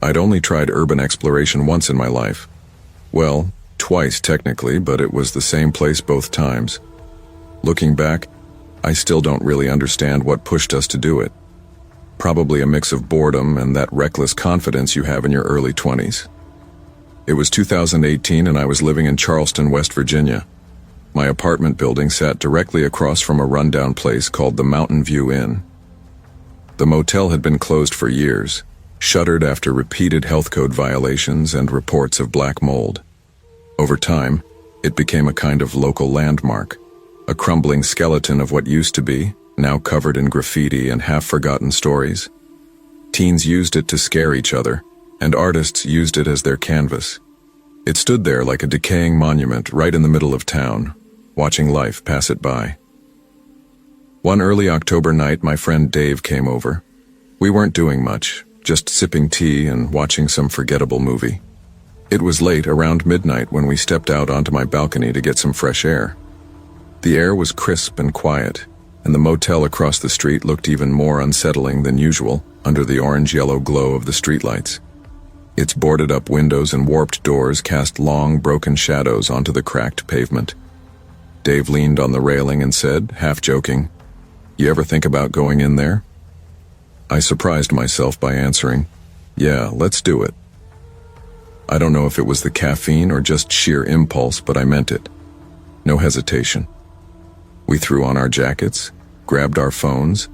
I'd only tried urban exploration once in my life. Well, twice technically, but it was the same place both times. Looking back, I still don't really understand what pushed us to do it. Probably a mix of boredom and that reckless confidence you have in your early 20s. It was 2018 and I was living in Charleston, West Virginia. My apartment building sat directly across from a rundown place called the Mountain View Inn. The motel had been closed for years, shuttered after repeated health code violations and reports of black mold. Over time, it became a kind of local landmark, a crumbling skeleton of what used to be, now covered in graffiti and half-forgotten stories. Teens used it to scare each other, and artists used it as their canvas. It stood there like a decaying monument right in the middle of town, watching life pass it by. One early October night, my friend Dave came over. We weren't doing much, just sipping tea and watching some forgettable movie. It was late, around midnight, when we stepped out onto my balcony to get some fresh air. The air was crisp and quiet, and the motel across the street looked even more unsettling than usual under the orange-yellow glow of the streetlights. Its boarded-up windows and warped doors cast long, broken shadows onto the cracked pavement. Dave leaned on the railing and said, half joking, "You ever think about going in there?" I surprised myself by answering, "Yeah, let's do it." I don't know if it was the caffeine or just sheer impulse, but I meant it. No hesitation. We threw on our jackets, grabbed our phones,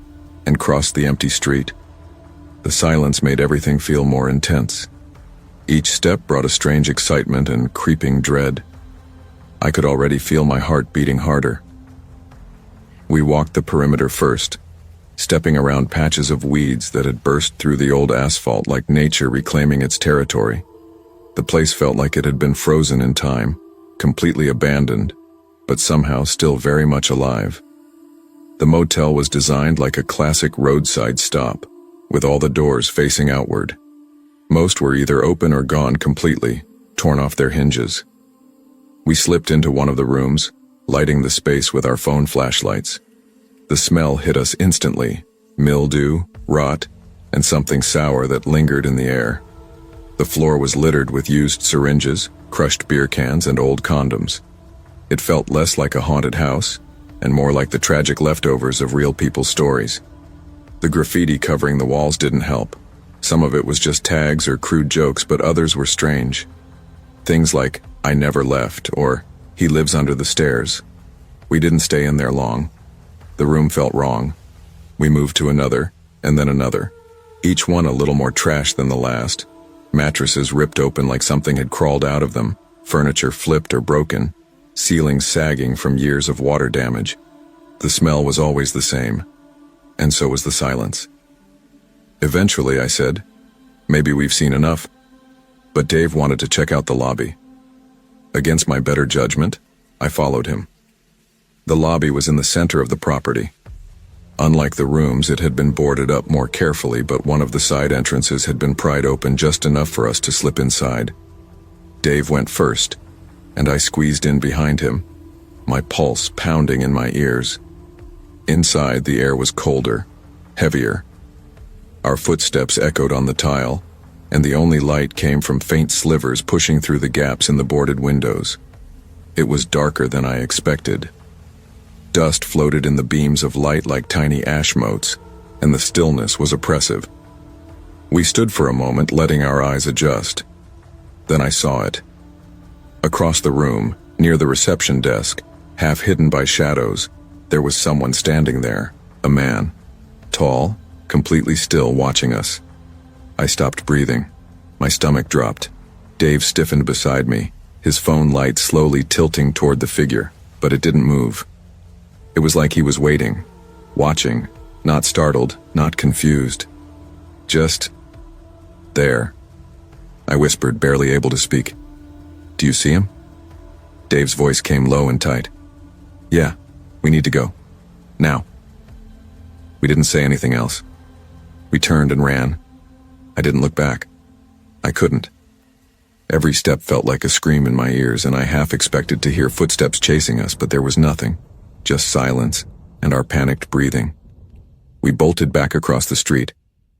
and crossed the empty street. The silence made everything feel more intense. Each step brought a strange excitement and creeping dread. I could already feel my heart beating harder. We walked the perimeter first, stepping around patches of weeds that had burst through the old asphalt like nature reclaiming its territory. The place felt like it had been frozen in time, completely abandoned, but somehow still very much alive. The motel was designed like a classic roadside stop, with all the doors facing outward. Most were either open or gone completely, torn off their hinges. We slipped into one of the rooms, lighting the space with our phone flashlights. The smell hit us instantly, mildew, rot, and something sour that lingered in the air. The floor was littered with used syringes, crushed beer cans, and old condoms. It felt less like a haunted house, and more like the tragic leftovers of real people's stories. The graffiti covering the walls didn't help. Some of it was just tags or crude jokes, but others were strange. Things like, "I never left," or "He lives under the stairs." We didn't stay in there long. The room felt wrong. We moved to another, and then another. Each one a little more trash than the last. Mattresses ripped open like something had crawled out of them, furniture flipped or broken, ceilings sagging from years of water damage. The smell was always the same, and so was the silence. Eventually, I said, "Maybe we've seen enough." But Dave wanted to check out the lobby. Against my better judgment, I followed him. The lobby was in the center of the property. Unlike the rooms, it had been boarded up more carefully, but one of the side entrances had been pried open just enough for us to slip inside. Dave went first, and I squeezed in behind him, my pulse pounding in my ears. Inside, the air was colder, heavier. Our footsteps echoed on the tile, and the only light came from faint slivers pushing through the gaps in the boarded windows. It was darker than I expected. Dust floated in the beams of light like tiny ash motes, and the stillness was oppressive. We stood for a moment, letting our eyes adjust. Then I saw it. Across the room, near the reception desk, half hidden by shadows, there was someone standing there, a man, tall, completely still, watching us. I stopped breathing. My stomach dropped. Dave stiffened beside me, his phone light slowly tilting toward the figure, but it didn't move. It was like he was waiting, watching, not startled, not confused. Just there. I whispered, barely able to speak. "Do you see him?" Dave's voice came low and tight. "Yeah, we need to go. Now." We didn't say anything else. We turned and ran. I didn't look back. I couldn't. Every step felt like a scream in my ears, and I half expected to hear footsteps chasing us, but there was nothing. Just silence and our panicked breathing. We bolted back across the street,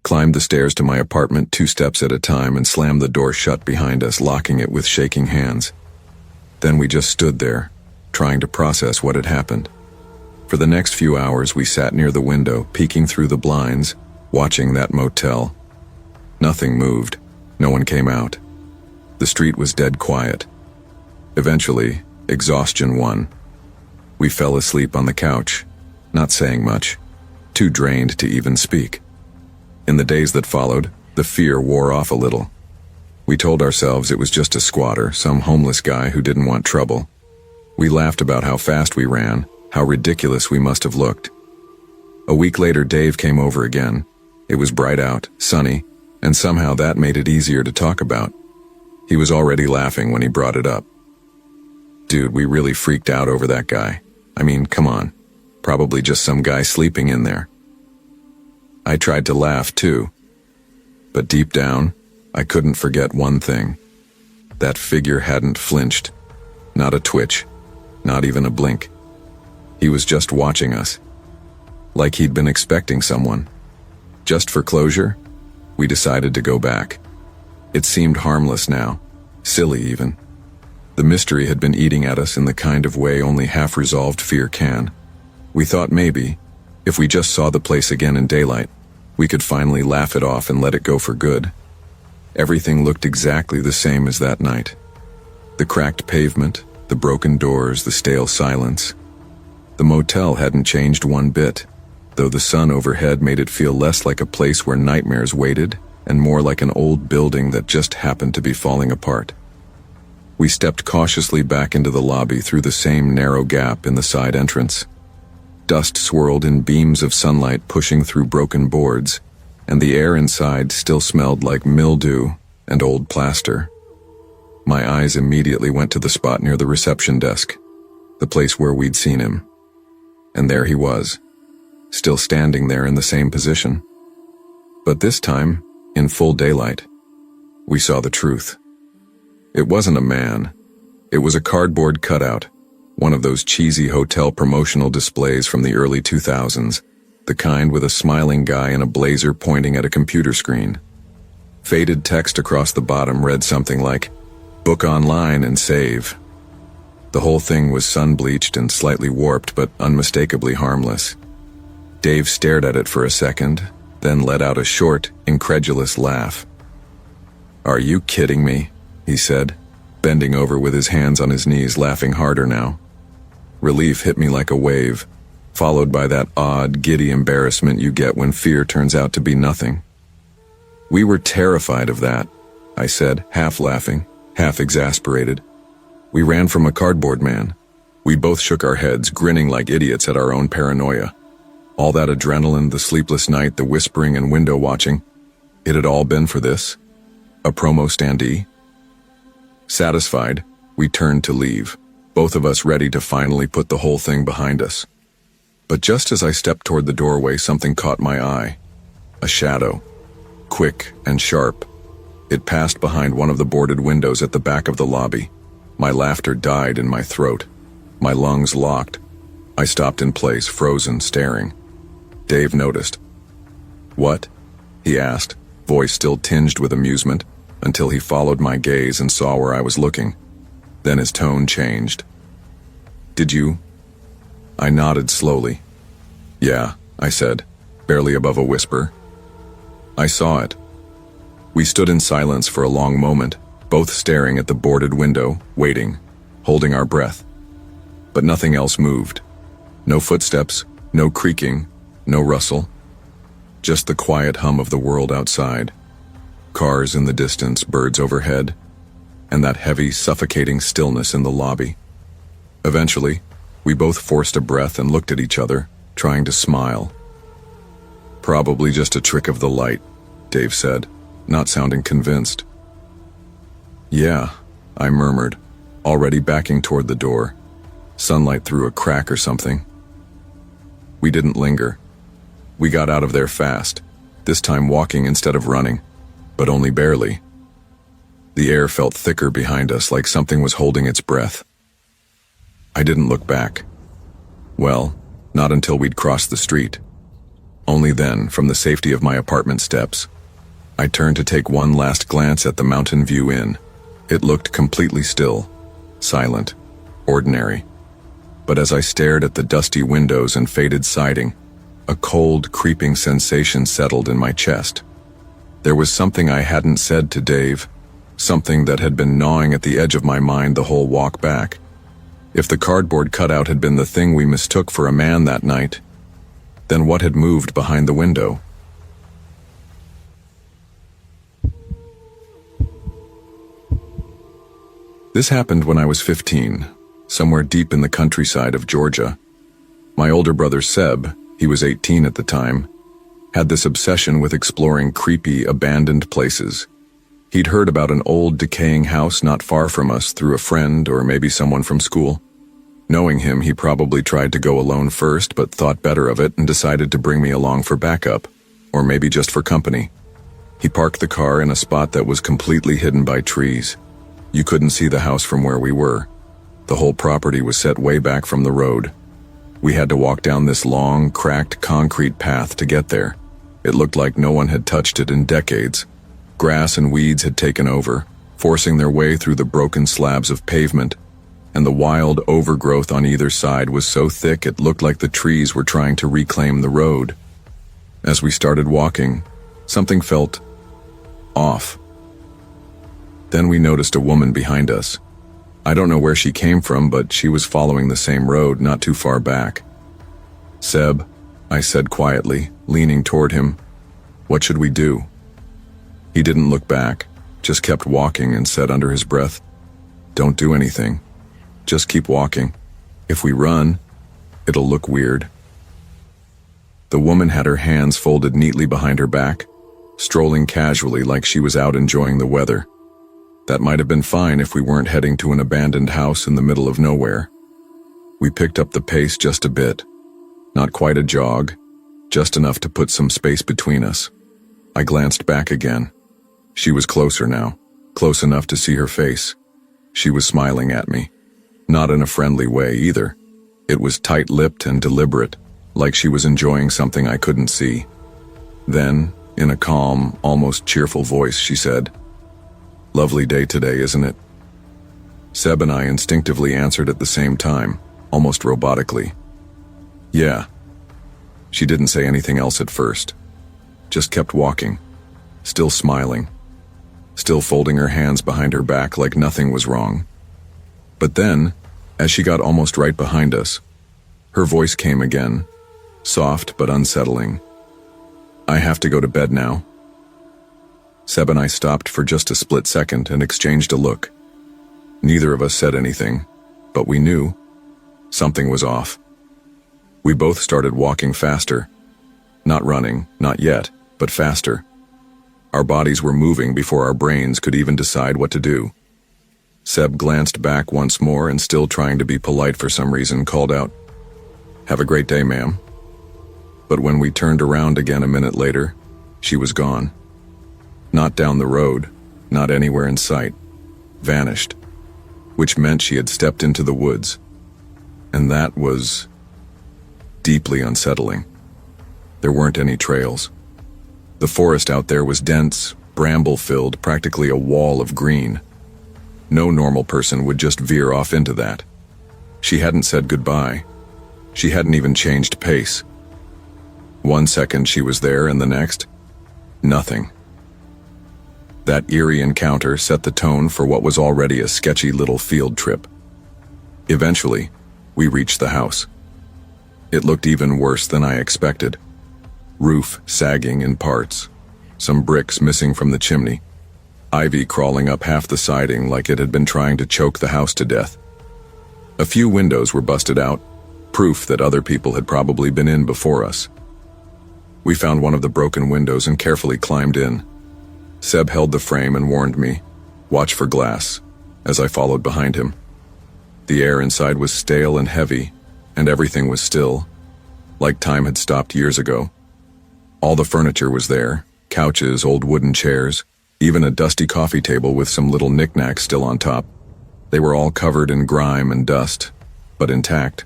climbed the stairs to my apartment 2 steps at a time, and slammed the door shut behind us, locking it with shaking hands. Then we just stood there, trying to process what had happened. For the next few hours, we sat near the window, peeking through the blinds, watching that motel. Nothing moved. No one came out. The street was dead quiet. Eventually, exhaustion won. We fell asleep on the couch, not saying much, too drained to even speak. In the days that followed, the fear wore off a little. We told ourselves it was just a squatter, some homeless guy who didn't want trouble. We laughed about how fast we ran, how ridiculous we must have looked. A week later, Dave came over again. It was bright out, sunny, and somehow that made it easier to talk about. He was already laughing when he brought it up. Dude, we really freaked out over that guy. I mean, come on. Probably just some guy sleeping in there. I tried to laugh too. But deep down, I couldn't forget one thing. That figure hadn't flinched. Not a twitch. Not even a blink. He was just watching us. Like he'd been expecting someone. Just for closure, we decided to go back. It seemed harmless now. Silly even. The mystery had been eating at us in the kind of way only half-resolved fear can. We thought maybe, if we just saw the place again in daylight, we could finally laugh it off and let it go for good. Everything looked exactly the same as that night. The cracked pavement, the broken doors, the stale silence. The motel hadn't changed one bit, though the sun overhead made it feel less like a place where nightmares waited and more like an old building that just happened to be falling apart. We stepped cautiously back into the lobby through the same narrow gap in the side entrance. Dust swirled in beams of sunlight pushing through broken boards, and the air inside still smelled like mildew and old plaster. My eyes immediately went to the spot near the reception desk, the place where we'd seen him. And there he was, still standing there in the same position. But this time, in full daylight, we saw the truth. It wasn't a man. It was a cardboard cutout, one of those cheesy hotel promotional displays from the early 2000s, the kind with a smiling guy in a blazer pointing at a computer screen. Faded text across the bottom read something like, "Book online and save." The whole thing was sun-bleached and slightly warped, but unmistakably harmless. Dave stared at it for a second, then let out a short, incredulous laugh. "Are you kidding me?" he said, bending over with his hands on his knees, laughing harder now. Relief hit me like a wave, followed by that odd, giddy embarrassment you get when fear turns out to be nothing. "We were terrified of that," I said, half laughing, half exasperated. "We ran from a cardboard man." We both shook our heads, grinning like idiots at our own paranoia. All that adrenaline, the sleepless night, the whispering and window watching, it had all been for this? A promo standee? Satisfied, we turned to leave, both of us ready to finally put the whole thing behind us. But just as I stepped toward the doorway, something caught my eye. A shadow. Quick and sharp. It passed behind one of the boarded windows at the back of the lobby. My laughter died in my throat. My lungs locked. I stopped in place, frozen, staring. Dave noticed. "What?" he asked, voice still tinged with amusement, until he followed my gaze and saw where I was looking. Then his tone changed. "Did you?" I nodded slowly. "Yeah," I said, barely above a whisper. "I saw it." We stood in silence for a long moment, both staring at the boarded window, waiting, holding our breath. But nothing else moved. No footsteps, no creaking, no rustle. Just the quiet hum of the world outside. Cars in the distance, birds overhead, and that heavy, suffocating stillness in the lobby. Eventually, we both forced a breath and looked at each other, trying to smile. "Probably just a trick of the light," Dave said, not sounding convinced. "Yeah," I murmured, already backing toward the door. Sunlight through a crack or something. We didn't linger. We got out of there fast, this time walking instead of running, but only barely. The air felt thicker behind us, like something was holding its breath. I didn't look back. Well, not until we'd crossed the street. Only then, from the safety of my apartment steps, I turned to take one last glance at the Mountain View Inn. It looked completely still, silent, ordinary. But as I stared at the dusty windows and faded siding, a cold, creeping sensation settled in my chest. There was something I hadn't said to Dave, something that had been gnawing at the edge of my mind the whole walk back. If the cardboard cutout had been the thing we mistook for a man that night, then what had moved behind the window? This happened when I was 15, somewhere deep in the countryside of Georgia. My older brother Seb, he was 18 at the time, had this obsession with exploring creepy, abandoned places. He'd heard about an old, decaying house not far from us through a friend or maybe someone from school. Knowing him, he probably tried to go alone first, but thought better of it and decided to bring me along for backup, or maybe just for company. He parked the car in a spot that was completely hidden by trees. You couldn't see the house from where we were. The whole property was set way back from the road. We had to walk down this long, cracked concrete path to get there. It looked like no one had touched it in decades. Grass and weeds had taken over, forcing their way through the broken slabs of pavement, and the wild overgrowth on either side was so thick it looked like the trees were trying to reclaim the road. As we started walking, something felt off. Then we noticed a woman behind us. I don't know where she came from, but she was following the same road not too far back. "Seb," I said quietly, leaning toward him, "what should we do?" He didn't look back, just kept walking and said under his breath, "Don't do anything. Just keep walking. If we run, it'll look weird." The woman had her hands folded neatly behind her back, strolling casually like she was out enjoying the weather. That might have been fine if we weren't heading to an abandoned house in the middle of nowhere. We picked up the pace just a bit. Not quite a jog, just enough to put some space between us. I glanced back again. She was closer now, close enough to see her face. She was smiling at me. Not in a friendly way either. It was tight-lipped and deliberate, like she was enjoying something I couldn't see. Then, in a calm, almost cheerful voice, she said, "Lovely day today, isn't it?" Seb and I instinctively answered at the same time, almost robotically. "Yeah." She didn't say anything else at first. Just kept walking, still smiling, still folding her hands behind her back like nothing was wrong. But then, as she got almost right behind us, her voice came again, soft but unsettling. "I have to go to bed now." Seb and I stopped for just a split second and exchanged a look. Neither of us said anything, but we knew something was off. We both started walking faster. Not running, not yet, but faster. Our bodies were moving before our brains could even decide what to do. Seb glanced back once more and, still trying to be polite for some reason, called out, "Have a great day, ma'am." But when we turned around again a minute later, she was gone. Not down the road, not anywhere in sight. Vanished. Which meant she had stepped into the woods. And that was deeply unsettling. There weren't any trails. The forest out there was dense, bramble-filled, practically a wall of green. No normal person would just veer off into that. She hadn't said goodbye. She hadn't even changed pace. One second she was there, and the next, nothing. That eerie encounter set the tone for what was already a sketchy little field trip. Eventually, we reached the house. It looked even worse than I expected. Roof sagging in parts, some bricks missing from the chimney, ivy crawling up half the siding like it had been trying to choke the house to death. A few windows were busted out, proof that other people had probably been in before us. We found one of the broken windows and carefully climbed in. Seb held the frame and warned me, "Watch for glass," as I followed behind him. The air inside was stale and heavy, and everything was still, like time had stopped years ago. All the furniture was there, couches, old wooden chairs, even a dusty coffee table with some little knickknacks still on top. They were all covered in grime and dust, but intact.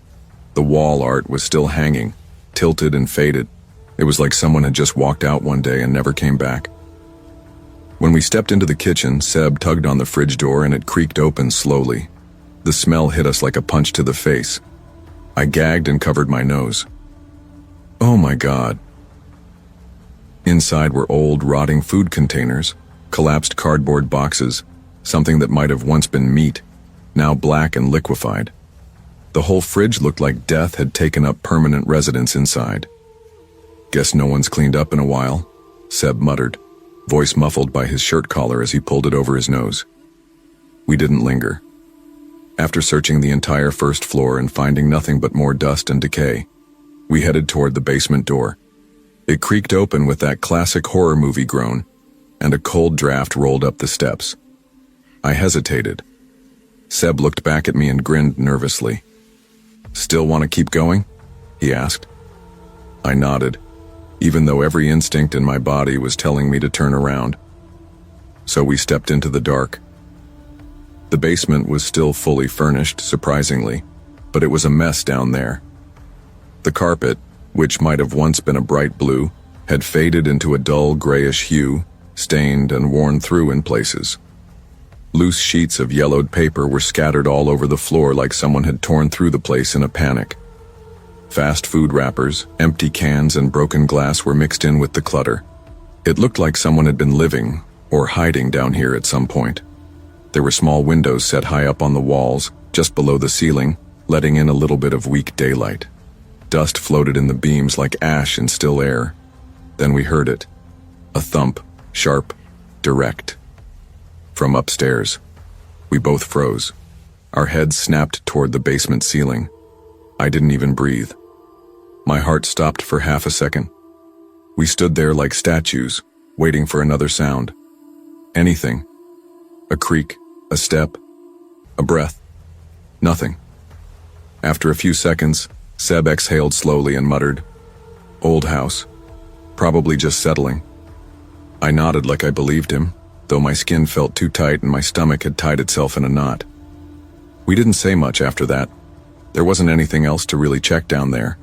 The wall art was still hanging, tilted and faded, It was like someone had just walked out one day and never came back. When we stepped into the kitchen, Seb tugged on the fridge door and it creaked open slowly. The smell hit us like a punch to the face. I gagged and covered my nose. Oh my God. Inside were old, rotting food containers, collapsed cardboard boxes, something that might have once been meat, now black and liquefied. The whole fridge looked like death had taken up permanent residence inside. Guess no one's cleaned up in a while, Seb muttered, voice muffled by his shirt collar as he pulled it over his nose. We didn't linger. After searching the entire first floor and finding nothing but more dust and decay, we headed toward the basement door. It creaked open with that classic horror movie groan, and a cold draft rolled up the steps. I hesitated. Seb looked back at me and grinned nervously. "Still want to keep going?" he asked. I nodded, even though every instinct in my body was telling me to turn around. So we stepped into the dark. The basement was still fully furnished, surprisingly, but it was a mess down there. The carpet, which might have once been a bright blue, had faded into a dull grayish hue, stained and worn through in places. Loose sheets of yellowed paper were scattered all over the floor like someone had torn through the place in a panic. Fast food wrappers, empty cans, and broken glass were mixed in with the clutter. It looked like someone had been living or hiding down here at some point. There were small windows set high up on the walls, just below the ceiling, letting in a little bit of weak daylight. Dust floated in the beams like ash in still air. Then we heard it. A thump, sharp, direct. From upstairs. We both froze. Our heads snapped toward the basement ceiling. I didn't even breathe. My heart stopped for half a second. We stood there like statues, waiting for another sound. Anything. A creak, a step, a breath. Nothing. After a few seconds, Seb exhaled slowly and muttered, "Old house. Probably just settling." I nodded like I believed him, though my skin felt too tight and my stomach had tied itself in a knot. We didn't say much after that. There wasn't anything else to really check down there,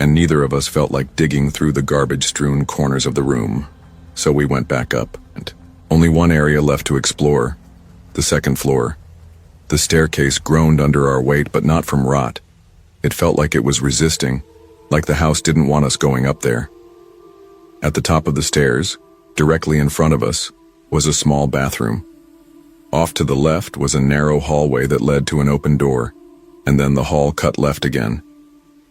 and neither of us felt like digging through the garbage-strewn corners of the room, so we went back up. And only one area left to explore, the second floor. The staircase groaned under our weight, but not from rot. It felt like it was resisting, like the house didn't want us going up there. At the top of the stairs, directly in front of us, was a small bathroom. Off to the left was a narrow hallway that led to an open door, and then the hall cut left again.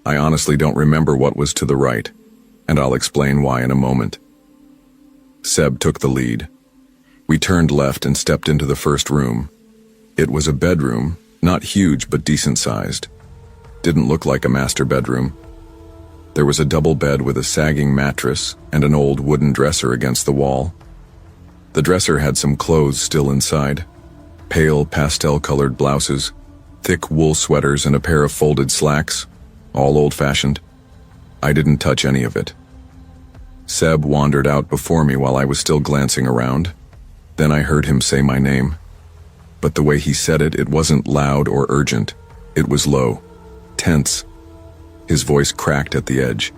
I honestly don't remember what was to the right, and I'll explain why in a moment. Seb took the lead. We turned left and stepped into the first room. It was a bedroom, not huge but decent-sized. Didn't look like a master bedroom. There was a double bed with a sagging mattress and an old wooden dresser against the wall. The dresser had some clothes still inside. Pale, pastel-colored blouses, thick wool sweaters, and a pair of folded slacks, all old-fashioned. I didn't touch any of it. Seb wandered out before me while I was still glancing around. Then I heard him say my name. But the way he said it, it wasn't loud or urgent. It was low, tense. His voice cracked at the edge.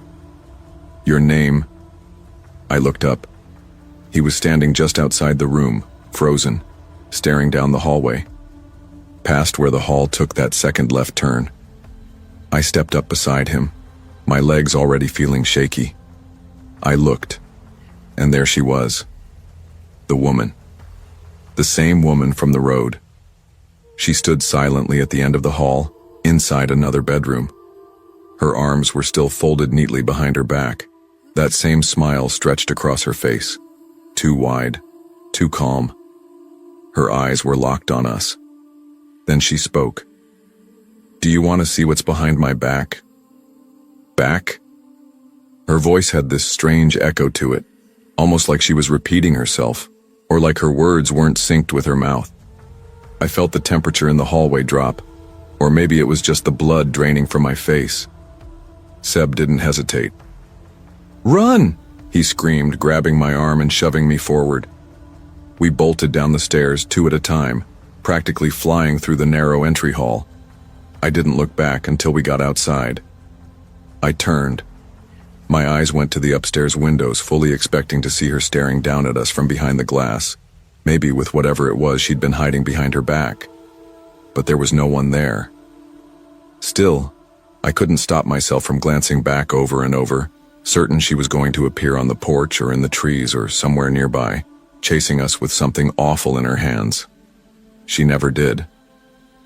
"Your name." I looked up. He was standing just outside the room, frozen, staring down the hallway, past where the hall took that second left turn. I stepped up beside him, my legs already feeling shaky. I looked, and there she was. The woman. The same woman from the road. She stood silently at the end of the hall, inside another bedroom. Her arms were still folded neatly behind her back. That same smile stretched across her face. Too wide, too calm. Her eyes were locked on us. Then she spoke. "Do you want to see what's behind my back?" Back? Her voice had this strange echo to it, almost like she was repeating herself, or like her words weren't synced with her mouth. I felt the temperature in the hallway drop, or maybe it was just the blood draining from my face. Seb didn't hesitate. "Run!" he screamed, grabbing my arm and shoving me forward. We bolted down the stairs, two at a time, practically flying through the narrow entry hall. I didn't look back until we got outside. I turned. My eyes went to the upstairs windows, fully expecting to see her staring down at us from behind the glass, maybe with whatever it was she'd been hiding behind her back. But there was no one there. Still, I couldn't stop myself from glancing back over and over, certain she was going to appear on the porch or in the trees or somewhere nearby, chasing us with something awful in her hands. She never did.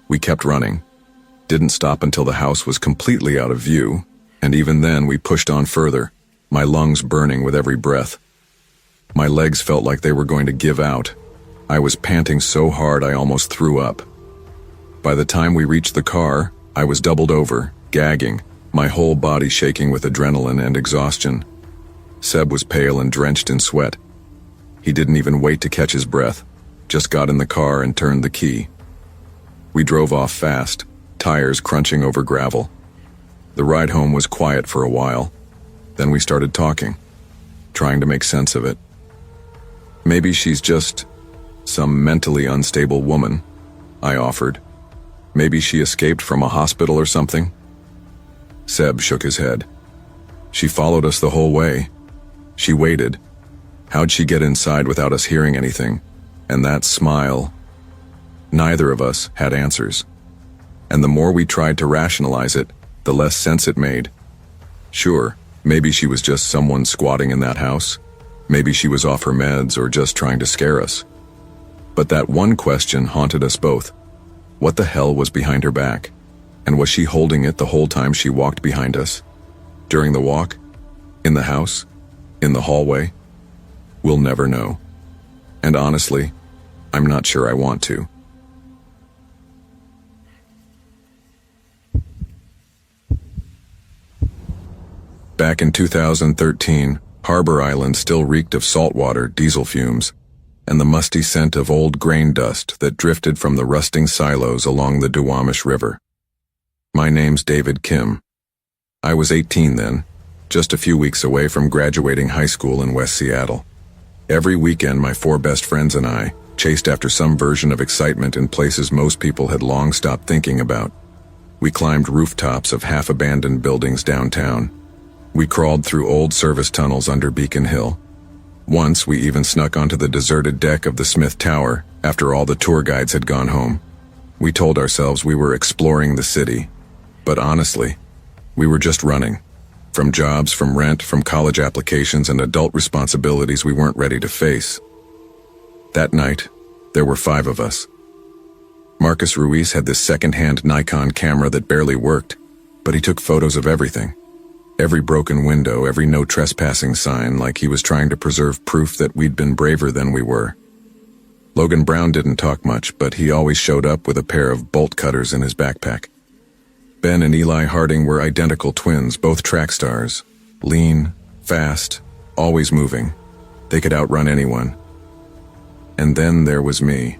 We kept running, didn't stop until the house was completely out of view, and even then we pushed on further, my lungs burning with every breath. My legs felt like they were going to give out. I was panting so hard I almost threw up. By the time we reached the car, I was doubled over, gagging, my whole body shaking with adrenaline and exhaustion. Seb was pale and drenched in sweat. He didn't even wait to catch his breath, just got in the car and turned the key. We drove off fast, tires crunching over gravel. The ride home was quiet for a while. Then we started talking, trying to make sense of it. Maybe she's just some mentally unstable woman, I offered. Maybe she escaped from a hospital or something. Seb shook his head. She followed us the whole way. She waited. How'd she get inside without us hearing anything? And that smile. Neither of us had answers. And the more we tried to rationalize it, the less sense it made. Sure, maybe she was just someone squatting in that house. Maybe she was off her meds or just trying to scare us. But that one question haunted us both. What the hell was behind her back? And was she holding it the whole time she walked behind us? During the walk? In the house? In the hallway? We'll never know. And honestly, I'm not sure I want to. Back in 2013, Harbor Island still reeked of saltwater, diesel fumes, and the musty scent of old grain dust that drifted from the rusting silos along the Duwamish River. My name's David Kim. I was 18 then, just a few weeks away from graduating high school in West Seattle. Every weekend, my 4 best friends and I chased after some version of excitement in places most people had long stopped thinking about. We climbed rooftops of half-abandoned buildings downtown. We crawled through old service tunnels under Beacon Hill. Once, we even snuck onto the deserted deck of the Smith Tower after all the tour guides had gone home. We told ourselves we were exploring the city, but honestly, we were just running. From jobs, from rent, from college applications and adult responsibilities we weren't ready to face. That night, there were 5 of us. Marcus Ruiz had this second-hand Nikon camera that barely worked, but he took photos of everything. Every broken window, every no trespassing sign, like he was trying to preserve proof that we'd been braver than we were. Logan Brown didn't talk much, but he always showed up with a pair of bolt cutters in his backpack. Ben and Eli Harding were identical twins, both track stars. Lean, fast, always moving. They could outrun anyone. And then there was me,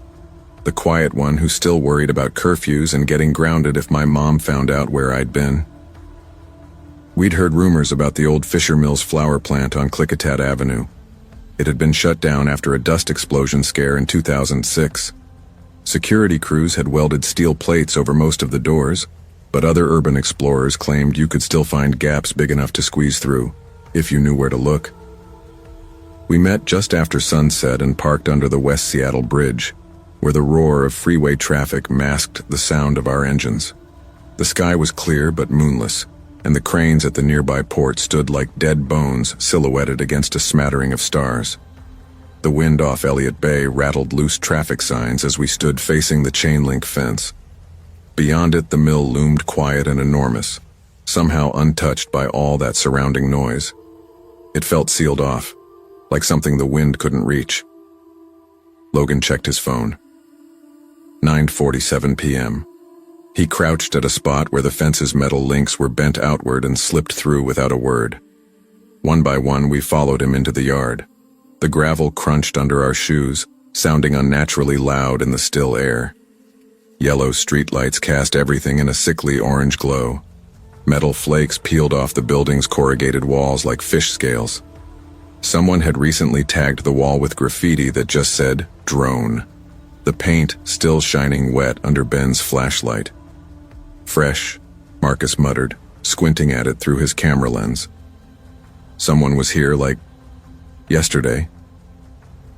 the quiet one who still worried about curfews and getting grounded if my mom found out where I'd been. We'd heard rumors about the old Fisher Mills flower plant on Klickitat Avenue. It had been shut down after a dust explosion scare in 2006. Security crews had welded steel plates over most of the doors, but other urban explorers claimed you could still find gaps big enough to squeeze through, if you knew where to look. We met just after sunset and parked under the West Seattle Bridge, where the roar of freeway traffic masked the sound of our engines. The sky was clear but moonless, and the cranes at the nearby port stood like dead bones silhouetted against a smattering of stars. The wind off Elliott Bay rattled loose traffic signs as we stood facing the chain-link fence. Beyond it, the mill loomed quiet and enormous, somehow untouched by all that surrounding noise. It felt sealed off, like something the wind couldn't reach. Logan checked his phone. 9:47 p.m. He crouched at a spot where the fence's metal links were bent outward and slipped through without a word. One by one, we followed him into the yard. The gravel crunched under our shoes, sounding unnaturally loud in the still air. Yellow streetlights cast everything in a sickly orange glow. Metal flakes peeled off the building's corrugated walls like fish scales. Someone had recently tagged the wall with graffiti that just said, "Drone." The paint still shining wet under Ben's flashlight. "Fresh," Marcus muttered, squinting at it through his camera lens. Someone was here like yesterday.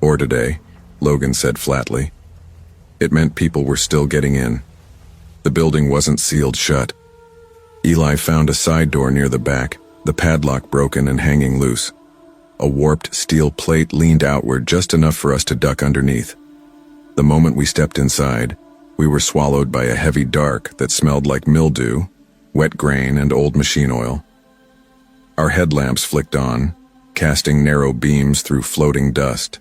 Or today, Logan said flatly. It meant people were still getting in. The building wasn't sealed shut. Eli found a side door near the back, the padlock broken and hanging loose. A warped steel plate leaned outward just enough for us to duck underneath. The moment we stepped inside, we were swallowed by a heavy dark that smelled like mildew, wet grain, and old machine oil. Our headlamps flicked on, casting narrow beams through floating dust.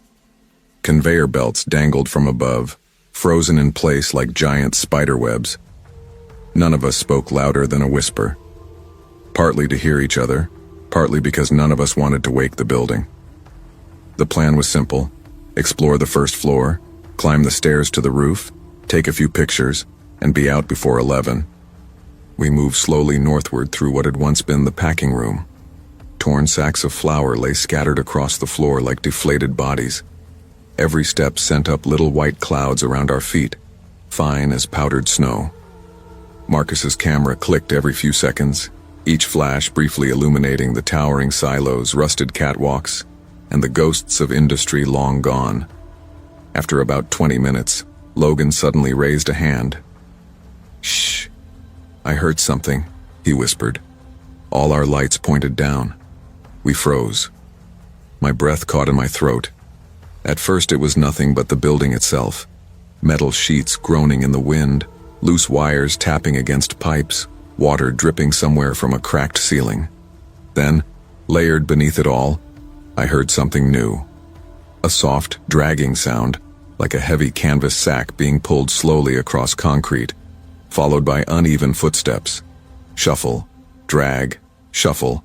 Conveyor belts dangled from above, frozen in place like giant spider webs. None of us spoke louder than a whisper. Partly to hear each other, partly because none of us wanted to wake the building. The plan was simple: explore the first floor, climb the stairs to the roof, take a few pictures, and be out before 11. We moved slowly northward through what had once been the packing room. Torn sacks of flour lay scattered across the floor like deflated bodies. Every step sent up little white clouds around our feet, fine as powdered snow. Marcus's camera clicked every few seconds, each flash briefly illuminating the towering silos, rusted catwalks, and the ghosts of industry long gone. After about 20 minutes, Logan suddenly raised a hand. "Shh. I heard something," he whispered. All our lights pointed down. We froze. My breath caught in my throat. At first it was nothing but the building itself. Metal sheets groaning in the wind, loose wires tapping against pipes, water dripping somewhere from a cracked ceiling. Then, layered beneath it all, I heard something new. A soft, dragging sound, like a heavy canvas sack being pulled slowly across concrete, followed by uneven footsteps. Shuffle, drag, shuffle.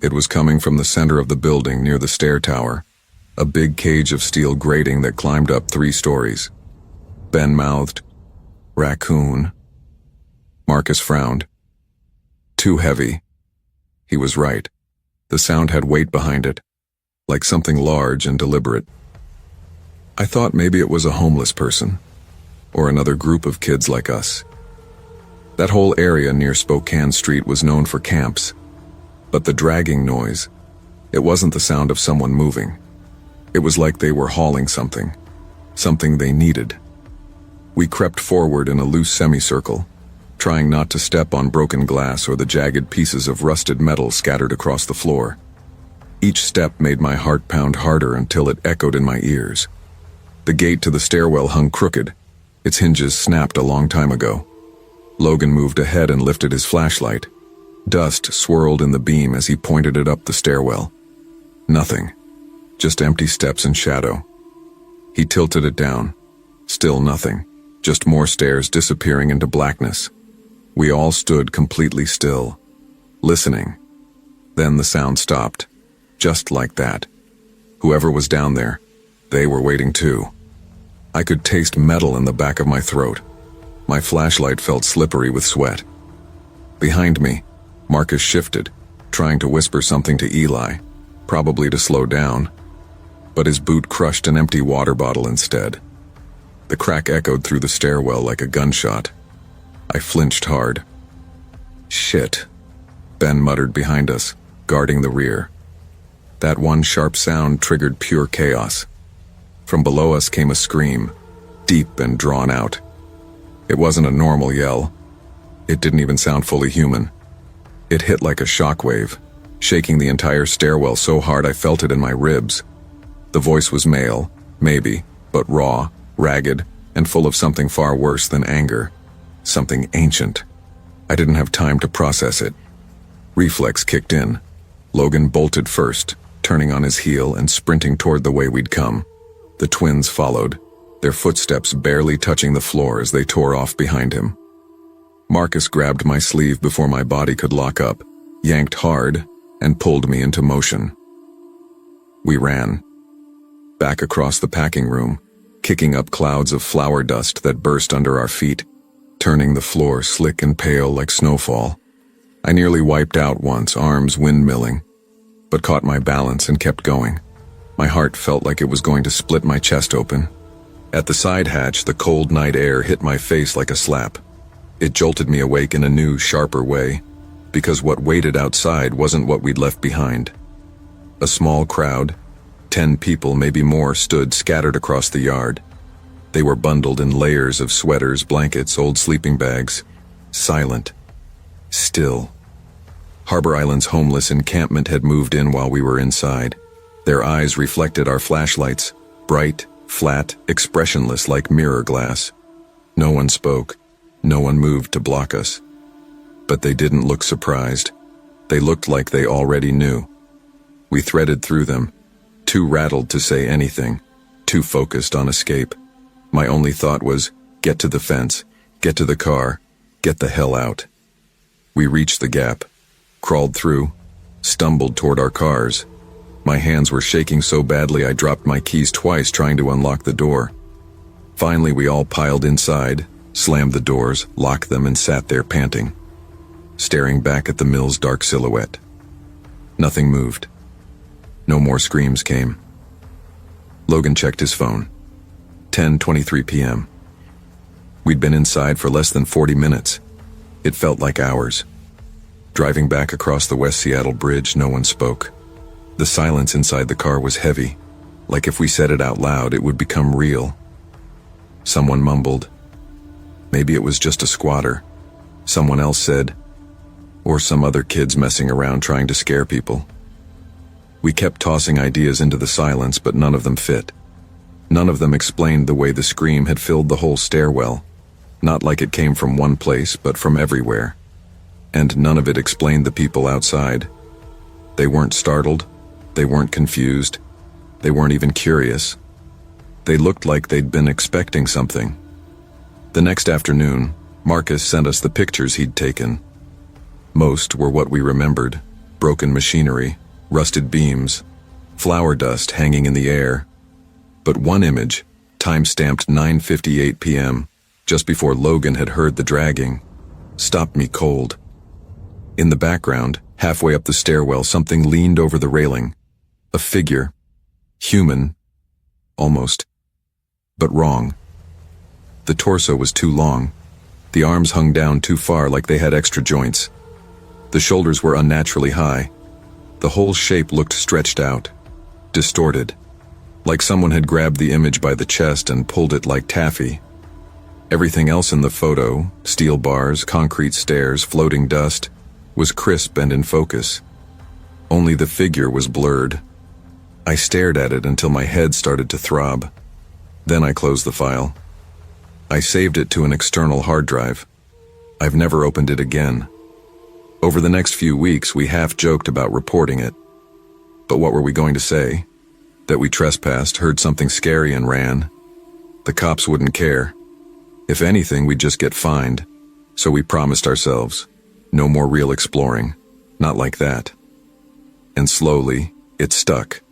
It was coming from the center of the building near the stair tower, a big cage of steel grating that climbed up 3 stories. Ben mouthed, "Raccoon." Marcus frowned. Too heavy. He was right. The sound had weight behind it, like something large and deliberate. I thought maybe it was a homeless person, or another group of kids like us. That whole area near Spokane Street was known for camps, but the dragging noise, it wasn't the sound of someone moving. It was like they were hauling something they needed. We crept forward in a loose semicircle, trying not to step on broken glass or the jagged pieces of rusted metal scattered across the floor. Each step made my heart pound harder until it echoed in my ears. The gate to the stairwell hung crooked. Its hinges snapped a long time ago. Logan moved ahead and lifted his flashlight. Dust swirled in the beam as he pointed it up the stairwell. Nothing. Just empty steps and shadow. He tilted it down. Still nothing. Just more stairs disappearing into blackness. We all stood completely still, listening. Then the sound stopped. Just like that. Whoever was down there, they were waiting too. I could taste metal in the back of my throat. My flashlight felt slippery with sweat. Behind me, Marcus shifted, trying to whisper something to Eli, probably to slow down. But his boot crushed an empty water bottle instead. The crack echoed through the stairwell like a gunshot. I flinched hard. "Shit," Ben muttered behind us, guarding the rear. That one sharp sound triggered pure chaos. From below us came a scream, deep and drawn out. It wasn't a normal yell. It didn't even sound fully human. It hit like a shockwave, shaking the entire stairwell so hard I felt it in my ribs. The voice was male, maybe, but raw, ragged, and full of something far worse than anger. Something ancient. I didn't have time to process it. Reflex kicked in. Logan bolted first, turning on his heel and sprinting toward the way we'd come. The twins followed, their footsteps barely touching the floor as they tore off behind him. Marcus grabbed my sleeve before my body could lock up, yanked hard, and pulled me into motion. We ran. Back across the packing room, kicking up clouds of flour dust that burst under our feet, turning the floor slick and pale like snowfall. I nearly wiped out once, arms windmilling, but caught my balance and kept going. My heart felt like it was going to split my chest open. At the side hatch, the cold night air hit my face like a slap. It jolted me awake in a new, sharper way, because what waited outside wasn't what we'd left behind. A small crowd, 10 people, maybe more, stood scattered across the yard. They were bundled in layers of sweaters, blankets, old sleeping bags. Silent. Still. Harbor Island's homeless encampment had moved in while we were inside. Their eyes reflected our flashlights, bright, flat, expressionless like mirror glass. No one spoke. No one moved to block us. But they didn't look surprised. They looked like they already knew. We threaded through them, too rattled to say anything, too focused on escape. My only thought was, get to the fence, get to the car, get the hell out. We reached the gap, crawled through, stumbled toward our cars. My hands were shaking so badly I dropped my keys twice trying to unlock the door. Finally, we all piled inside, slammed the doors, locked them, and sat there panting, staring back at the mill's dark silhouette. Nothing moved. No more screams came. Logan checked his phone. 10:23 p.m. We'd been inside for less than 40 minutes. It felt like hours. Driving back across the West Seattle Bridge, no one spoke. The silence inside the car was heavy, like if we said it out loud, it would become real. Someone mumbled. Maybe it was just a squatter. Someone else said, or some other kids messing around trying to scare people. We kept tossing ideas into the silence, but none of them fit. None of them explained the way the scream had filled the whole stairwell, not like it came from one place, but from everywhere. And none of it explained the people outside. They weren't startled. They weren't confused. They weren't even curious. They looked like they'd been expecting something. The next afternoon, Marcus sent us the pictures he'd taken. Most were what we remembered: broken machinery, rusted beams, flour dust hanging in the air. But one image, time-stamped 9:58 p.m., just before Logan had heard the dragging, stopped me cold. In the background, halfway up the stairwell, something leaned over the railing. A figure. Human. Almost. But wrong. The torso was too long. The arms hung down too far, like they had extra joints. The shoulders were unnaturally high. The whole shape looked stretched out, distorted, like someone had grabbed the image by the chest and pulled it like taffy. Everything else in the photo, steel bars, concrete stairs, floating dust, was crisp and in focus. Only the figure was blurred. I stared at it until my head started to throb. Then I closed the file. I saved it to an external hard drive. I've never opened it again. Over the next few weeks, we half-joked about reporting it. But what were we going to say? That we trespassed, heard something scary, and ran? The cops wouldn't care. If anything, we'd just get fined. So we promised ourselves, no more real exploring. Not like that. And slowly, it stuck.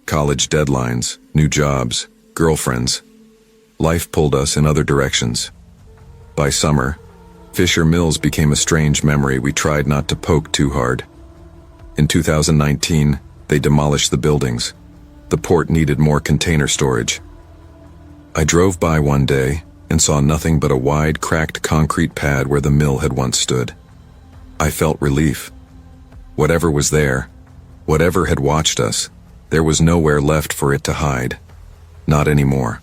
College deadlines, new jobs, girlfriends. Life pulled us in other directions. By summer, Fisher Mills became a strange memory we tried not to poke too hard. In 2019, they demolished the buildings. The port needed more container storage. I drove by one day and saw nothing but a wide, cracked concrete pad where the mill had once stood. I felt relief. Whatever was there, whatever had watched us, there was nowhere left for it to hide. Not anymore.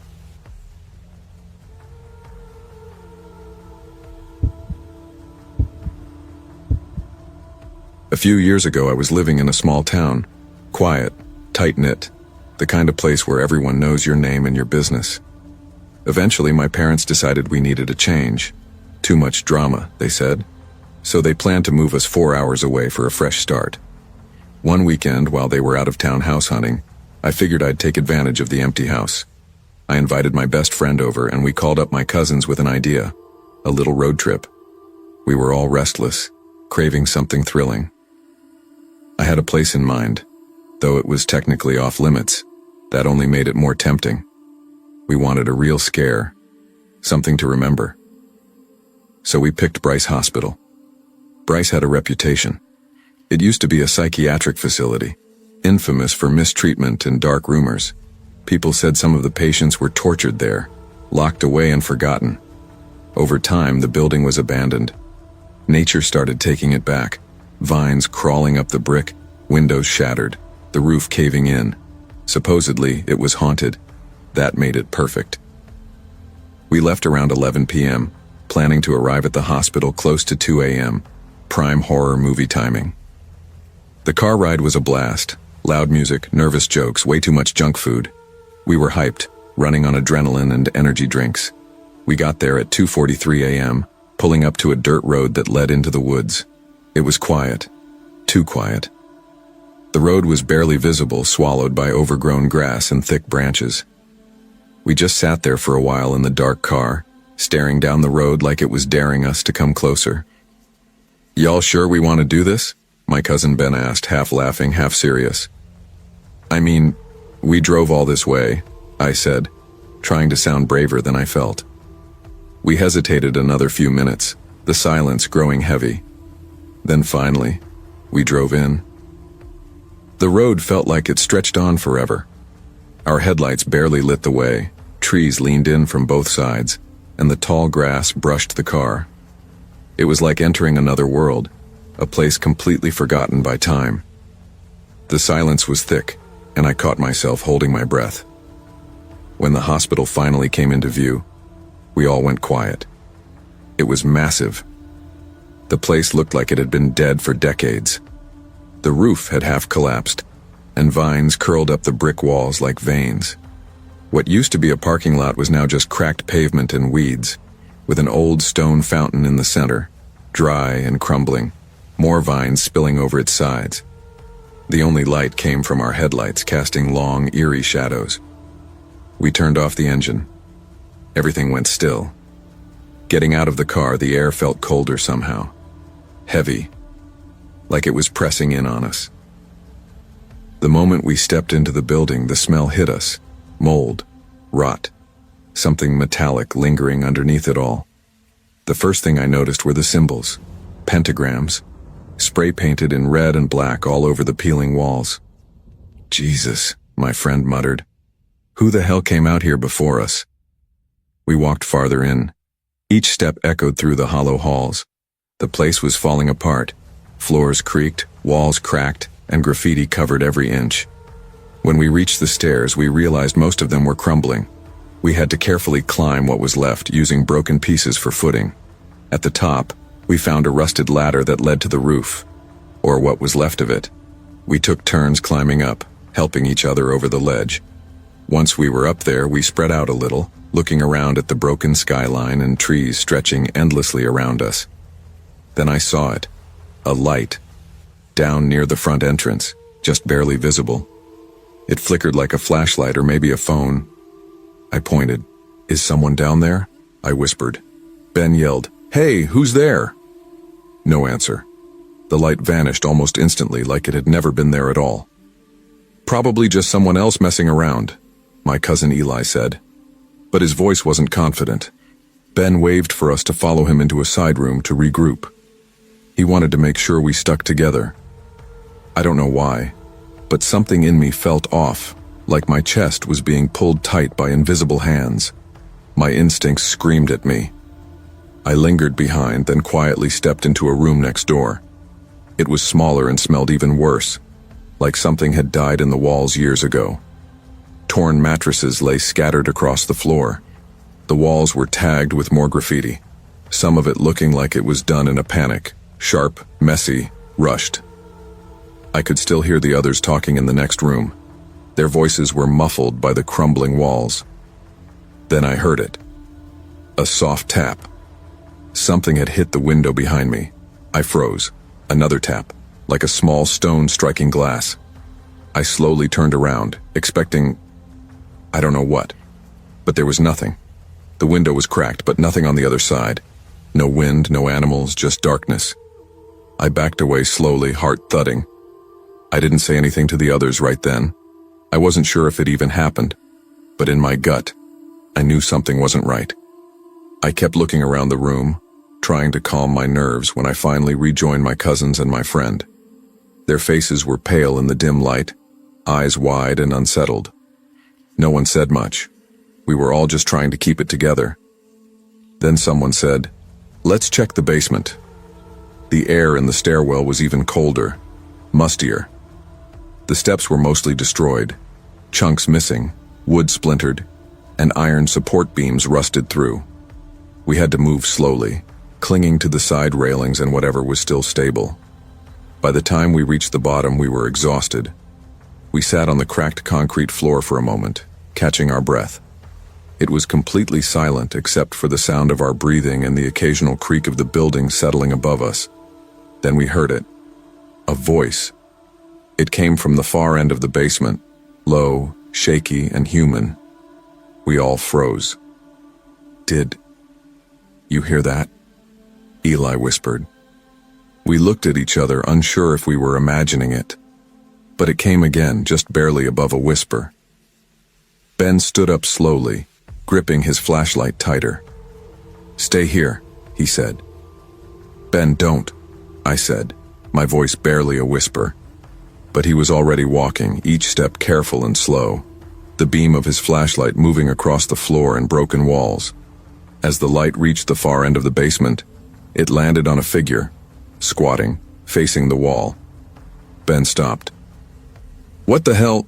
A few years ago, I was living in a small town. Quiet, tight-knit, the kind of place where everyone knows your name and your business. Eventually, my parents decided we needed a change. Too much drama, they said. So they planned to move us 4 hours away for a fresh start. One weekend, while they were out of town house hunting, I figured I'd take advantage of the empty house. I invited my best friend over, and we called up my cousins with an idea: a little road trip. We were all restless, craving something thrilling. I had a place in mind, though it was technically off limits. That only made it more tempting. We wanted a real scare, something to remember. So we picked Bryce Hospital. Bryce had a reputation. It used to be a psychiatric facility, infamous for mistreatment and dark rumors. People said some of the patients were tortured there, locked away and forgotten. Over time, the building was abandoned. Nature started taking it back. Vines crawling up the brick, windows shattered, the roof caving in. Supposedly, it was haunted. That made it perfect. We left around 11 p.m., planning to arrive at the hospital close to 2 a.m., prime horror movie timing. The car ride was a blast. Loud music, nervous jokes, way too much junk food. We were hyped, running on adrenaline and energy drinks. We got there at 2:43 a.m., pulling up to a dirt road that led into the woods. It was quiet. Too quiet. The road was barely visible, swallowed by overgrown grass and thick branches. We just sat there for a while in the dark car, staring down the road like it was daring us to come closer. "Y'all sure we want to do this?" my cousin Ben asked, half laughing, half serious. "I mean, we drove all this way," I said, trying to sound braver than I felt. We hesitated another few minutes, the silence growing heavy. Then finally, we drove in. The road felt like it stretched on forever. Our headlights barely lit the way, trees leaned in from both sides, and the tall grass brushed the car. It was like entering another world, a place completely forgotten by time. The silence was thick, and I caught myself holding my breath. When the hospital finally came into view, we all went quiet. It was massive. The place looked like it had been dead for decades. The roof had half collapsed, and vines curled up the brick walls like veins. What used to be a parking lot was now just cracked pavement and weeds, with an old stone fountain in the center, dry and crumbling, more vines spilling over its sides. The only light came from our headlights, casting long, eerie shadows. We turned off the engine. Everything went still. Getting out of the car, the air felt colder somehow. Heavy, like it was pressing in on us. The moment we stepped into the building, the smell hit us. Mold, rot, something metallic lingering underneath it all. The first thing I noticed were the symbols, pentagrams, spray-painted in red and black all over the peeling walls. "Jesus," my friend muttered. "Who the hell came out here before us?" We walked farther in. Each step echoed through the hollow halls. The place was falling apart. Floors creaked, walls cracked, and graffiti covered every inch. When we reached the stairs, we realized most of them were crumbling. We had to carefully climb what was left, using broken pieces for footing. At the top, we found a rusted ladder that led to the roof, or what was left of it. We took turns climbing up, helping each other over the ledge. Once we were up there, we spread out a little, looking around at the broken skyline and trees stretching endlessly around us. Then I saw it. A light. Down near the front entrance, just barely visible. It flickered like a flashlight or maybe a phone. I pointed. "Is someone down there?" I whispered. Ben yelled, "Hey, who's there?" No answer. The light vanished almost instantly, like it had never been there at all. "Probably just someone else messing around," my cousin Eli said. But his voice wasn't confident. Ben waved for us to follow him into a side room to regroup. He wanted to make sure we stuck together. I don't know why, but something in me felt off, like my chest was being pulled tight by invisible hands. My instincts screamed at me. I lingered behind, then quietly stepped into a room next door. It was smaller and smelled even worse, like something had died in the walls years ago. Torn mattresses lay scattered across the floor. The walls were tagged with more graffiti, some of it looking like it was done in a panic, sharp, messy, rushed. I could still hear the others talking in the next room. Their voices were muffled by the crumbling walls. Then I heard it. A soft tap. Something had hit the window behind me. I froze. Another tap, like a small stone striking glass. I slowly turned around, expecting I don't know what. But there was nothing. The window was cracked, but nothing on the other side. No wind, no animals, just darkness. I backed away slowly, heart thudding. I didn't say anything to the others right then. I wasn't sure if it even happened, but in my gut, I knew something wasn't right. I kept looking around the room, trying to calm my nerves when I finally rejoined my cousins and my friend. Their faces were pale in the dim light, eyes wide and unsettled. No one said much. We were all just trying to keep it together. Then someone said, "Let's check the basement." The air in the stairwell was even colder, mustier. The steps were mostly destroyed, chunks missing, wood splintered, and iron support beams rusted through. We had to move slowly, clinging to the side railings and whatever was still stable. By the time we reached the bottom, we were exhausted. We sat on the cracked concrete floor for a moment, catching our breath. It was completely silent except for the sound of our breathing and the occasional creak of the building settling above us. Then we heard it. A voice. It came from the far end of the basement, low, shaky, and human. We all froze. "Did you hear that?" Eli whispered. We looked at each other, unsure if we were imagining it. But it came again, just barely above a whisper. Ben stood up slowly, gripping his flashlight tighter. "Stay here," he said. "Ben, don't," I said, my voice barely a whisper. But he was already walking, each step careful and slow, the beam of his flashlight moving across the floor and broken walls. As the light reached the far end of the basement, it landed on a figure, squatting, facing the wall. Ben stopped. "What the hell?"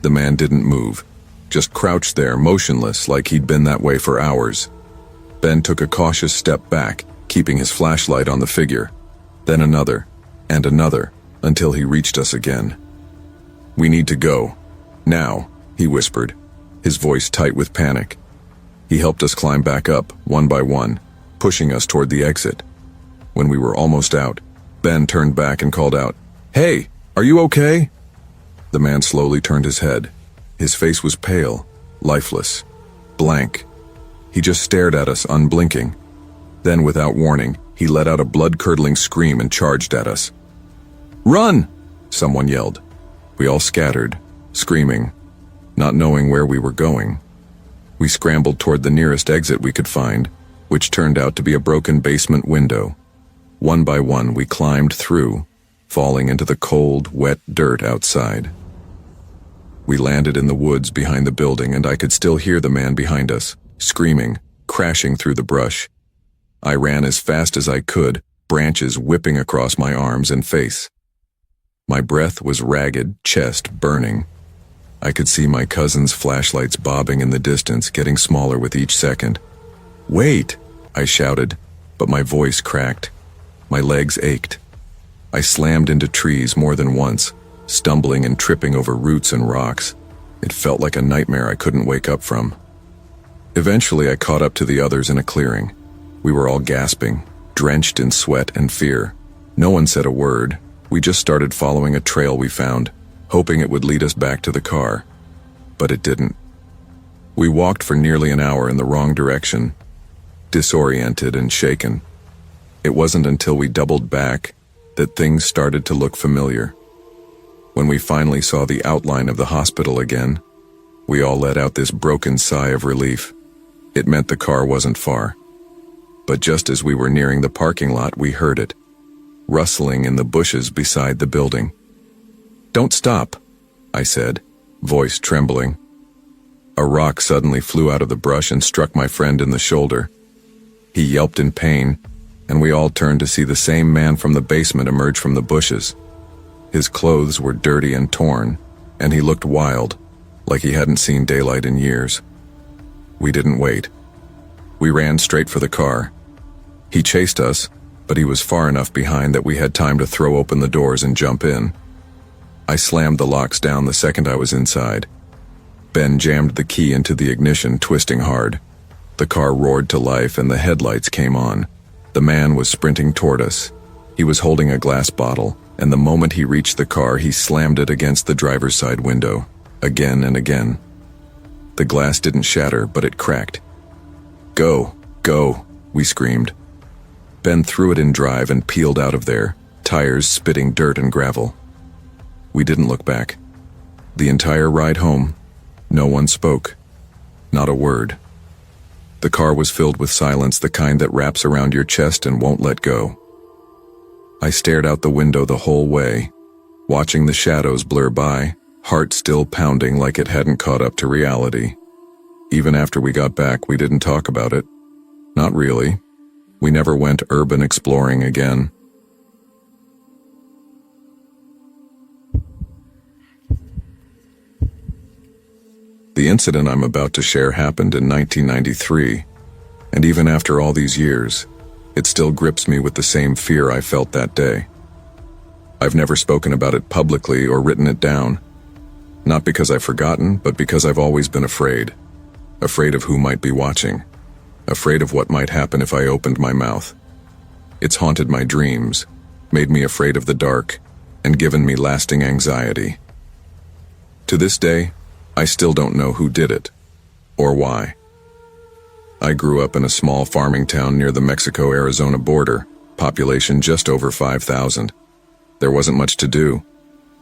The man didn't move, just crouched there, motionless, like he'd been that way for hours. Ben took a cautious step back, keeping his flashlight on the figure, then another, and another, until he reached us again. "We need to go. Now," he whispered, his voice tight with panic. He helped us climb back up, one by one, pushing us toward the exit. When we were almost out, Ben turned back and called out, "Hey, are you okay?" The man slowly turned his head. His face was pale, lifeless, blank. He just stared at us, unblinking. Then, without warning, he let out a blood-curdling scream and charged at us. "Run!" someone yelled. We all scattered, screaming, not knowing where we were going. We scrambled toward the nearest exit we could find, which turned out to be a broken basement window. One by one, we climbed through, falling into the cold, wet dirt outside. We landed in the woods behind the building, and I could still hear the man behind us, screaming, crashing through the brush. I ran as fast as I could, branches whipping across my arms and face. My breath was ragged, chest burning. I could see my cousin's flashlights bobbing in the distance, getting smaller with each second. "Wait!" I shouted, but my voice cracked. My legs ached. I slammed into trees more than once, stumbling and tripping over roots and rocks. It felt like a nightmare I couldn't wake up from. Eventually, I caught up to the others in a clearing. We were all gasping, drenched in sweat and fear. No one said a word. We just started following a trail we found, hoping it would lead us back to the car. But it didn't. We walked for nearly an hour in the wrong direction, disoriented and shaken. It wasn't until we doubled back that things started to look familiar. When we finally saw the outline of the hospital again, we all let out this broken sigh of relief. It meant the car wasn't far. But just as we were nearing the parking lot, we heard it, rustling in the bushes beside the building. "Don't stop," I said, voice trembling. A rock suddenly flew out of the brush and struck my friend in the shoulder. He yelped in pain, and we all turned to see the same man from the basement emerge from the bushes. His clothes were dirty and torn, and he looked wild, like he hadn't seen daylight in years. We didn't wait. We ran straight for the car. He chased us, but he was far enough behind that we had time to throw open the doors and jump in. I slammed the locks down the second I was inside. Ben jammed the key into the ignition, twisting hard. The car roared to life and the headlights came on. The man was sprinting toward us. He was holding a glass bottle, and the moment he reached the car, he slammed it against the driver's side window, again and again. The glass didn't shatter, but it cracked. "Go, go," we screamed. Ben threw it in drive and peeled out of there, tires spitting dirt and gravel. We didn't look back. The entire ride home, no one spoke. Not a word. The car was filled with silence, the kind that wraps around your chest and won't let go. I stared out the window the whole way, watching the shadows blur by, heart still pounding like it hadn't caught up to reality. Even after we got back, we didn't talk about it. Not really. We never went urban exploring again. The incident I'm about to share happened in 1993, and even after all these years, it still grips me with the same fear I felt that day. I've never spoken about it publicly or written it down, not because I've forgotten, but because I've always been afraid. Afraid of who might be watching. Afraid of what might happen if I opened my mouth. It's haunted my dreams, made me afraid of the dark, and given me lasting anxiety. To this day, I still don't know who did it, or why. I grew up in a small farming town near the Mexico-Arizona border, population just over 5,000. There wasn't much to do.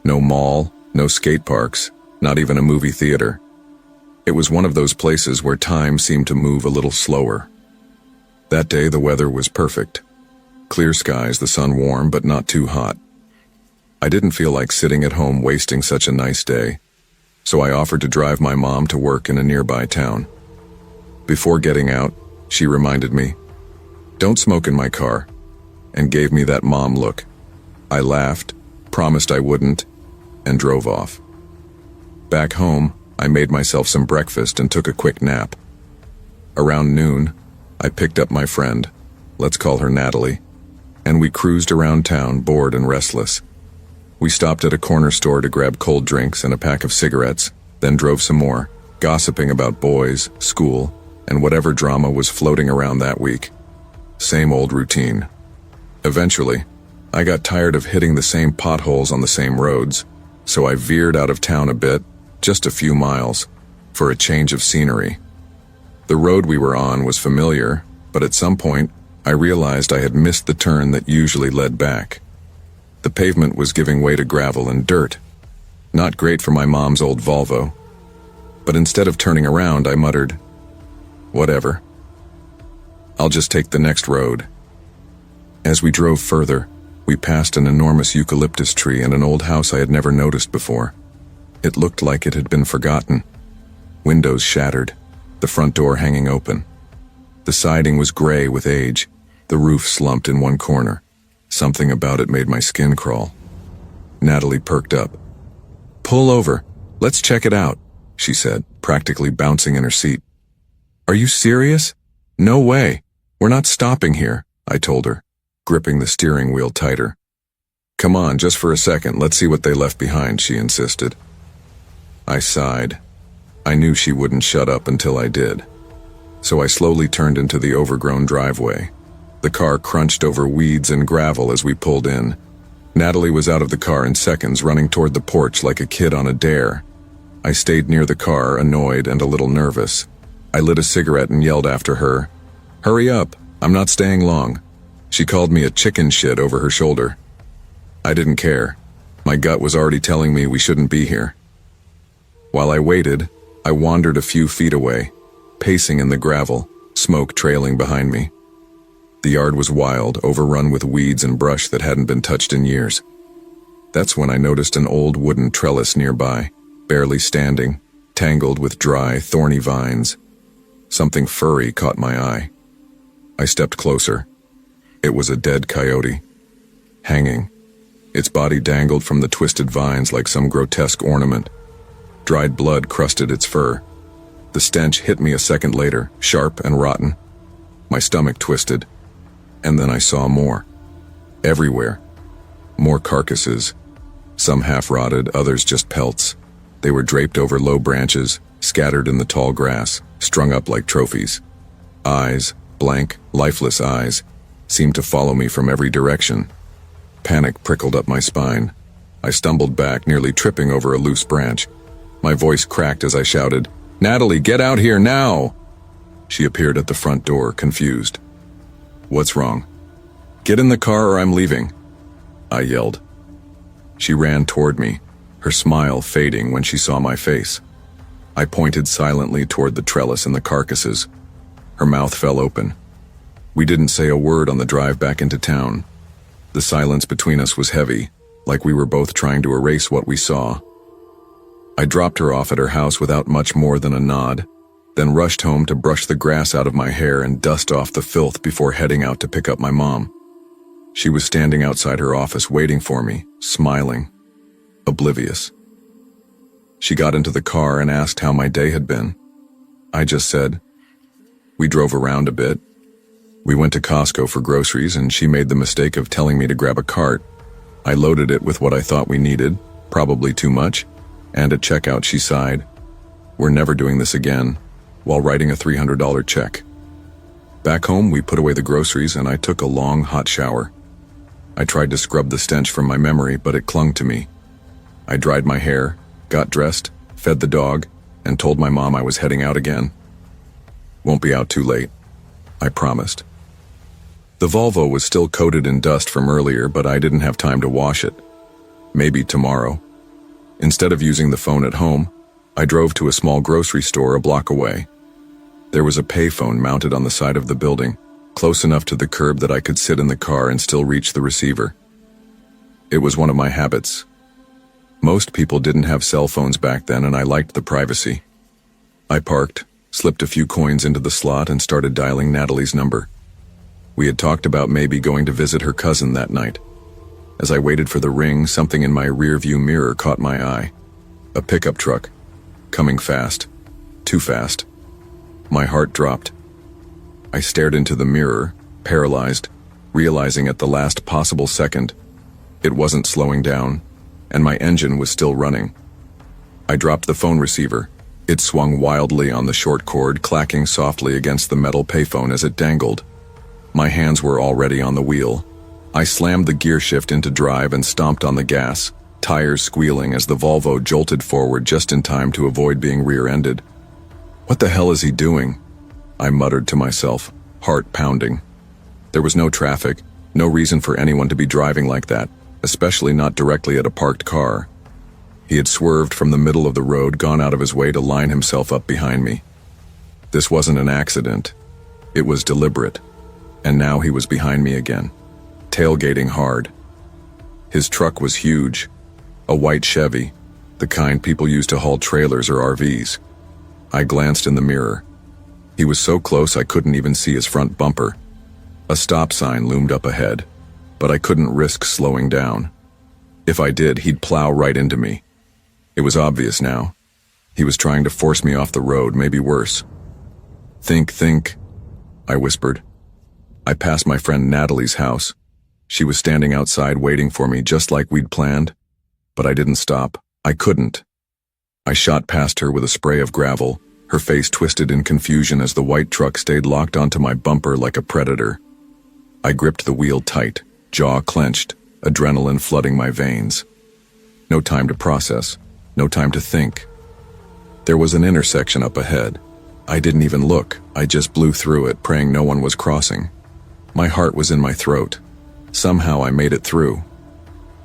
No mall, no skate parks, not even a movie theater. It was one of those places where time seemed to move a little slower. That day the weather was perfect. Clear skies, the sun warm but not too hot. I didn't feel like sitting at home wasting such a nice day, so I offered to drive my mom to work in a nearby town. Before getting out, she reminded me, "Don't smoke in my car," and gave me that mom look. I laughed, promised I wouldn't, and drove off. Back home, I made myself some breakfast and took a quick nap. Around noon, I picked up my friend, let's call her Natalie, and we cruised around town, bored and restless. We stopped at a corner store to grab cold drinks and a pack of cigarettes, then drove some more, gossiping about boys, school, and whatever drama was floating around that week. Same old routine. Eventually, I got tired of hitting the same potholes on the same roads, so I veered out of town a bit, just a few miles, for a change of scenery. The road we were on was familiar, but at some point, I realized I had missed the turn that usually led back. The pavement was giving way to gravel and dirt. Not great for my mom's old Volvo. But instead of turning around, I muttered, "Whatever. I'll just take the next road." As we drove further, we passed an enormous eucalyptus tree and an old house I had never noticed before. It looked like it had been forgotten. Windows shattered, the front door hanging open. The siding was gray with age, the roof slumped in one corner. Something about it made my skin crawl. Natalie perked up. "Pull over. Let's check it out," she said, practically bouncing in her seat. "Are you serious? No way. We're not stopping here," I told her, gripping the steering wheel tighter. "Come on, just for a second, let's see what they left behind," she insisted. I sighed. I knew she wouldn't shut up until I did. So I slowly turned into the overgrown driveway. The car crunched over weeds and gravel as we pulled in. Natalie was out of the car in seconds, running toward the porch like a kid on a dare. I stayed near the car, annoyed and a little nervous. I lit a cigarette and yelled after her, "Hurry up, I'm not staying long." She called me a chicken shit over her shoulder. I didn't care. My gut was already telling me we shouldn't be here. While I waited, I wandered a few feet away, pacing in the gravel, smoke trailing behind me. The yard was wild, overrun with weeds and brush that hadn't been touched in years. That's when I noticed an old wooden trellis nearby, barely standing, tangled with dry, thorny vines. Something furry caught my eye. I stepped closer. It was a dead coyote. Hanging. Its body dangled from the twisted vines like some grotesque ornament. Dried blood crusted its fur. The stench hit me a second later, sharp and rotten. My stomach twisted. And then I saw more. Everywhere. More carcasses. Some half-rotted, others just pelts. They were draped over low branches, scattered in the tall grass, strung up like trophies. Eyes, blank, lifeless eyes, seemed to follow me from every direction. Panic prickled up my spine. I stumbled back, nearly tripping over a loose branch. My voice cracked as I shouted, "Natalie, get out here now!" She appeared at the front door, confused. "What's wrong?" "Get in the car or I'm leaving," I yelled. She ran toward me, her smile fading when she saw my face. I pointed silently toward the trellis and the carcasses. Her mouth fell open. We didn't say a word on the drive back into town. The silence between us was heavy, like we were both trying to erase what we saw. I dropped her off at her house without much more than a nod, then rushed home to brush the grass out of my hair and dust off the filth before heading out to pick up my mom. She was standing outside her office waiting for me, smiling, oblivious. She got into the car and asked how my day had been. I just said, "We drove around a bit. We went to Costco for groceries and she made the mistake of telling me to grab a cart. I loaded it with what I thought we needed, probably too much, and at checkout she sighed, 'We're never doing this again,' while writing a $300 check. Back home, we put away the groceries and I took a long, hot shower. I tried to scrub the stench from my memory, but it clung to me. I dried my hair, got dressed, fed the dog, and told my mom I was heading out again. Won't be out too late, I promised. The Volvo was still coated in dust from earlier, but I didn't have time to wash it. Maybe tomorrow. Instead of using the phone at home, I drove to a small grocery store a block away. There was a payphone mounted on the side of the building, close enough to the curb that I could sit in the car and still reach the receiver. It was one of my habits. Most people didn't have cell phones back then, and I liked the privacy. I parked, slipped a few coins into the slot, and started dialing Natalie's number. We had talked about maybe going to visit her cousin that night. As I waited for the ring, something in my rearview mirror caught my eye. A pickup truck. Coming fast. Too fast. My heart dropped. I stared into the mirror, paralyzed, realizing at the last possible second, it wasn't slowing down, and my engine was still running. I dropped the phone receiver. It swung wildly on the short cord, clacking softly against the metal payphone as it dangled. My hands were already on the wheel. I slammed the gear shift into drive and stomped on the gas, tires squealing as the Volvo jolted forward just in time to avoid being rear-ended. "What the hell is he doing?" I muttered to myself, heart pounding. There was no traffic, no reason for anyone to be driving like that, especially not directly at a parked car. He had swerved from the middle of the road, gone out of his way to line himself up behind me. This wasn't an accident. It was deliberate. And now he was behind me again, tailgating hard. His truck was huge, a white Chevy, the kind people use to haul trailers or RVs. I glanced in the mirror. He was so close I couldn't even see his front bumper. A stop sign loomed up ahead, but I couldn't risk slowing down. If I did, he'd plow right into me. It was obvious now. He was trying to force me off the road, maybe worse. Think, I whispered. I passed my friend Natalie's house. She was standing outside waiting for me just like we'd planned, but I didn't stop. I couldn't. I shot past her with a spray of gravel, her face twisted in confusion as the white truck stayed locked onto my bumper like a predator. I gripped the wheel tight, jaw clenched, adrenaline flooding my veins. No time to process, no time to think. There was an intersection up ahead. I didn't even look, I just blew through it, praying no one was crossing. My heart was in my throat. Somehow I made it through.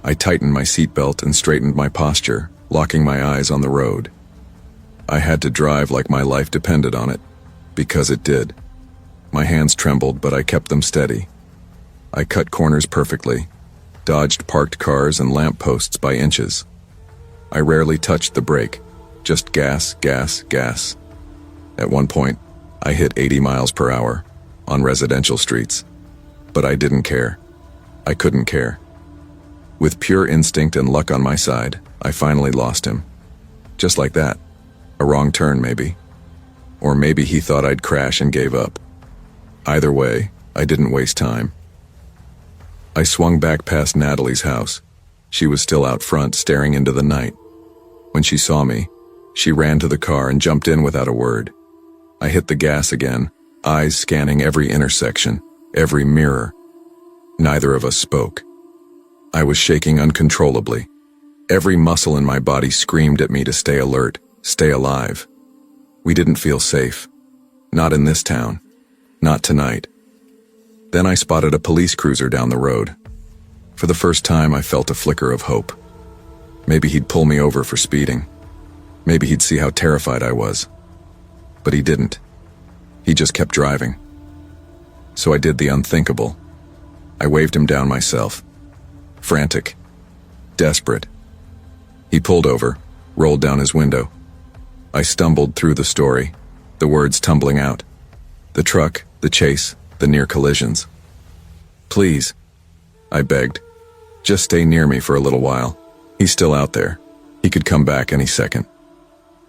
I tightened my seatbelt and straightened my posture, locking my eyes on the road. I had to drive like my life depended on it, because it did. My hands trembled, but I kept them steady. I cut corners perfectly, dodged parked cars and lampposts by inches. I rarely touched the brake, just gas, gas, gas. At one point, I hit 80 miles per hour on residential streets, but I didn't care. I couldn't care. With pure instinct and luck on my side, I finally lost him. Just like that. A wrong turn, maybe. Or maybe he thought I'd crash and gave up. Either way, I didn't waste time. I swung back past Natalie's house. She was still out front, staring into the night. When she saw me, she ran to the car and jumped in without a word. I hit the gas again, eyes scanning every intersection, every mirror. Neither of us spoke. I was shaking uncontrollably. Every muscle in my body screamed at me to stay alert, stay alive. We didn't feel safe. Not in this town. Not tonight. Then I spotted a police cruiser down the road. For the first time, I felt a flicker of hope. Maybe he'd pull me over for speeding. Maybe he'd see how terrified I was. But he didn't. He just kept driving. So I did the unthinkable. I waved him down myself. Frantic. Desperate. He pulled over, rolled down his window. I stumbled through the story, the words tumbling out. The truck, the chase, the near collisions. "Please," I begged. "Just stay near me for a little while. He's still out there. He could come back any second."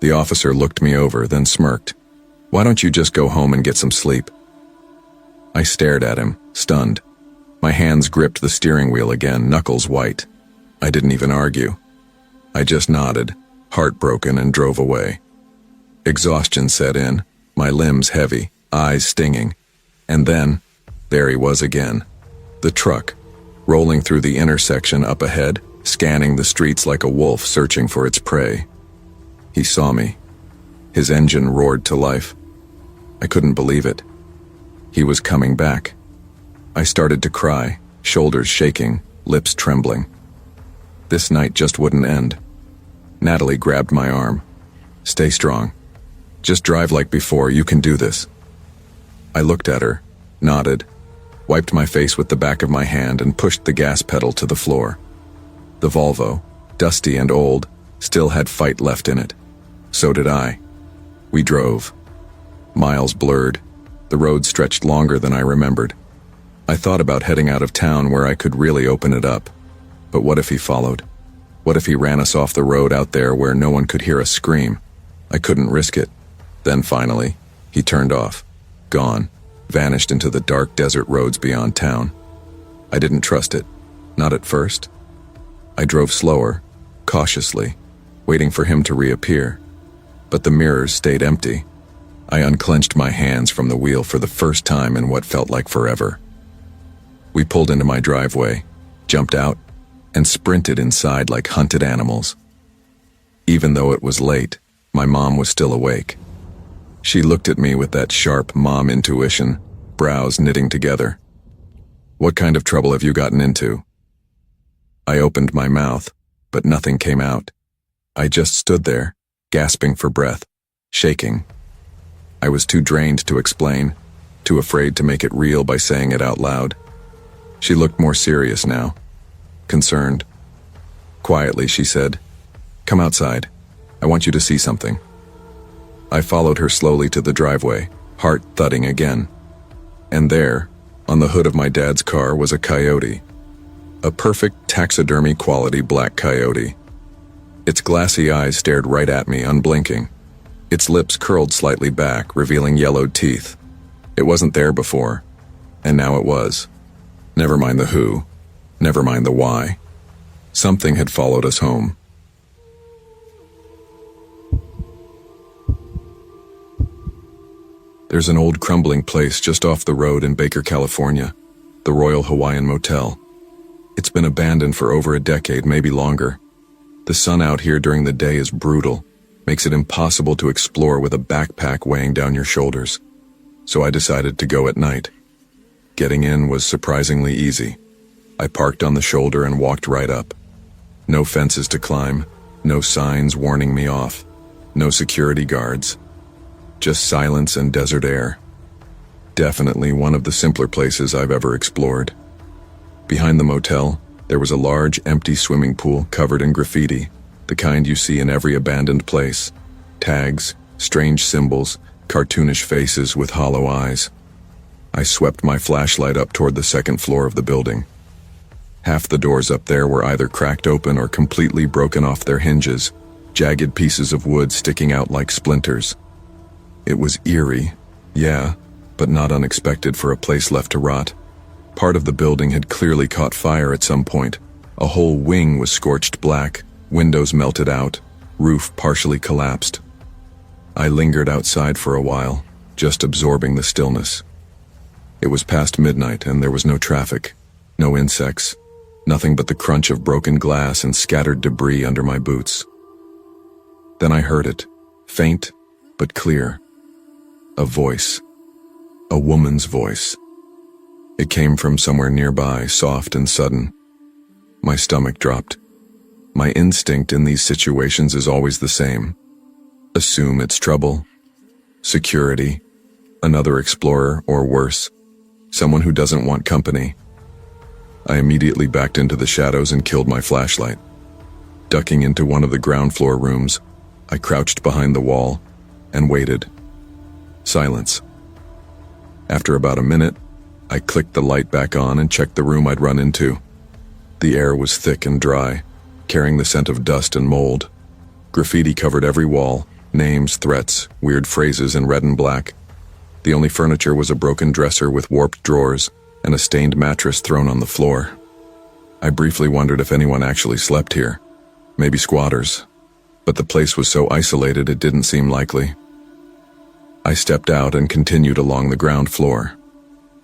The officer looked me over, then smirked. "Why don't you just go home and get some sleep?" I stared at him, stunned. My hands gripped the steering wheel again, knuckles white. I didn't even argue. I just nodded, heartbroken, and drove away. Exhaustion set in, my limbs heavy, eyes stinging. And then, there he was again. The truck, rolling through the intersection up ahead, scanning the streets like a wolf searching for its prey. He saw me. His engine roared to life. I couldn't believe it. He was coming back. I started to cry, shoulders shaking, lips trembling. This night just wouldn't end. Natalie grabbed my arm. "Stay strong. Just drive like before, you can do this." I looked at her, nodded, wiped my face with the back of my hand and pushed the gas pedal to the floor. The Volvo, dusty and old, still had fight left in it. So did I. We drove. Miles blurred. The road stretched longer than I remembered. I thought about heading out of town where I could really open it up. But what if he followed? What if he ran us off the road out there where no one could hear us scream? I couldn't risk it. Then finally, he turned off. Gone. Vanished into the dark desert roads beyond town. I didn't trust it. Not at first. I drove slower, cautiously, waiting for him to reappear. But the mirrors stayed empty. I unclenched my hands from the wheel for the first time in what felt like forever. We pulled into my driveway, jumped out, and sprinted inside like hunted animals. Even though it was late, my mom was still awake. She looked at me with that sharp mom intuition, brows knitting together. "What kind of trouble have you gotten into?" I opened my mouth, but nothing came out. I just stood there, gasping for breath, shaking. I was too drained to explain, too afraid to make it real by saying it out loud. She looked more serious now, concerned. Quietly, she said, "Come outside. I want you to see something." I followed her slowly to the driveway, heart thudding again. And there, on the hood of my dad's car, was a coyote. A perfect taxidermy-quality black coyote. Its glassy eyes stared right at me, unblinking. Its lips curled slightly back, revealing yellowed teeth. It wasn't there before, and now it was. Never mind the who, never mind the why. Something had followed us home. There's an old crumbling place just off the road in Baker, California, the Royal Hawaiian Motel. It's been abandoned for over a decade, maybe longer. The sun out here during the day is brutal, makes it impossible to explore with a backpack weighing down your shoulders. So I decided to go at night. Getting in was surprisingly easy. I parked on the shoulder and walked right up. No fences to climb, no signs warning me off, no security guards. Just silence and desert air. Definitely one of the simpler places I've ever explored. Behind the motel, there was a large, empty swimming pool covered in graffiti, the kind you see in every abandoned place. Tags, strange symbols, cartoonish faces with hollow eyes. I swept my flashlight up toward the second floor of the building. Half the doors up there were either cracked open or completely broken off their hinges, jagged pieces of wood sticking out like splinters. It was eerie, yeah, but not unexpected for a place left to rot. Part of the building had clearly caught fire at some point. A whole wing was scorched black, windows melted out, roof partially collapsed. I lingered outside for a while, just absorbing the stillness. It was past midnight and there was no traffic, no insects, nothing but the crunch of broken glass and scattered debris under my boots. Then I heard it, faint but clear. A voice. A woman's voice. It came from somewhere nearby, soft and sudden. My stomach dropped. My instinct in these situations is always the same. Assume it's trouble, security, another explorer, or worse, someone who doesn't want company. I immediately backed into the shadows and killed my flashlight. Ducking into one of the ground floor rooms, I crouched behind the wall and waited. Silence. After about a minute, I clicked the light back on and checked the room I'd run into. The air was thick and dry, carrying the scent of dust and mold. Graffiti covered every wall, Names, threats, weird phrases in red and black. The only furniture was a broken dresser with warped drawers and a stained mattress thrown on the floor. I briefly wondered if anyone actually slept here. Maybe squatters. But the place was so isolated it didn't seem likely. I stepped out and continued along the ground floor.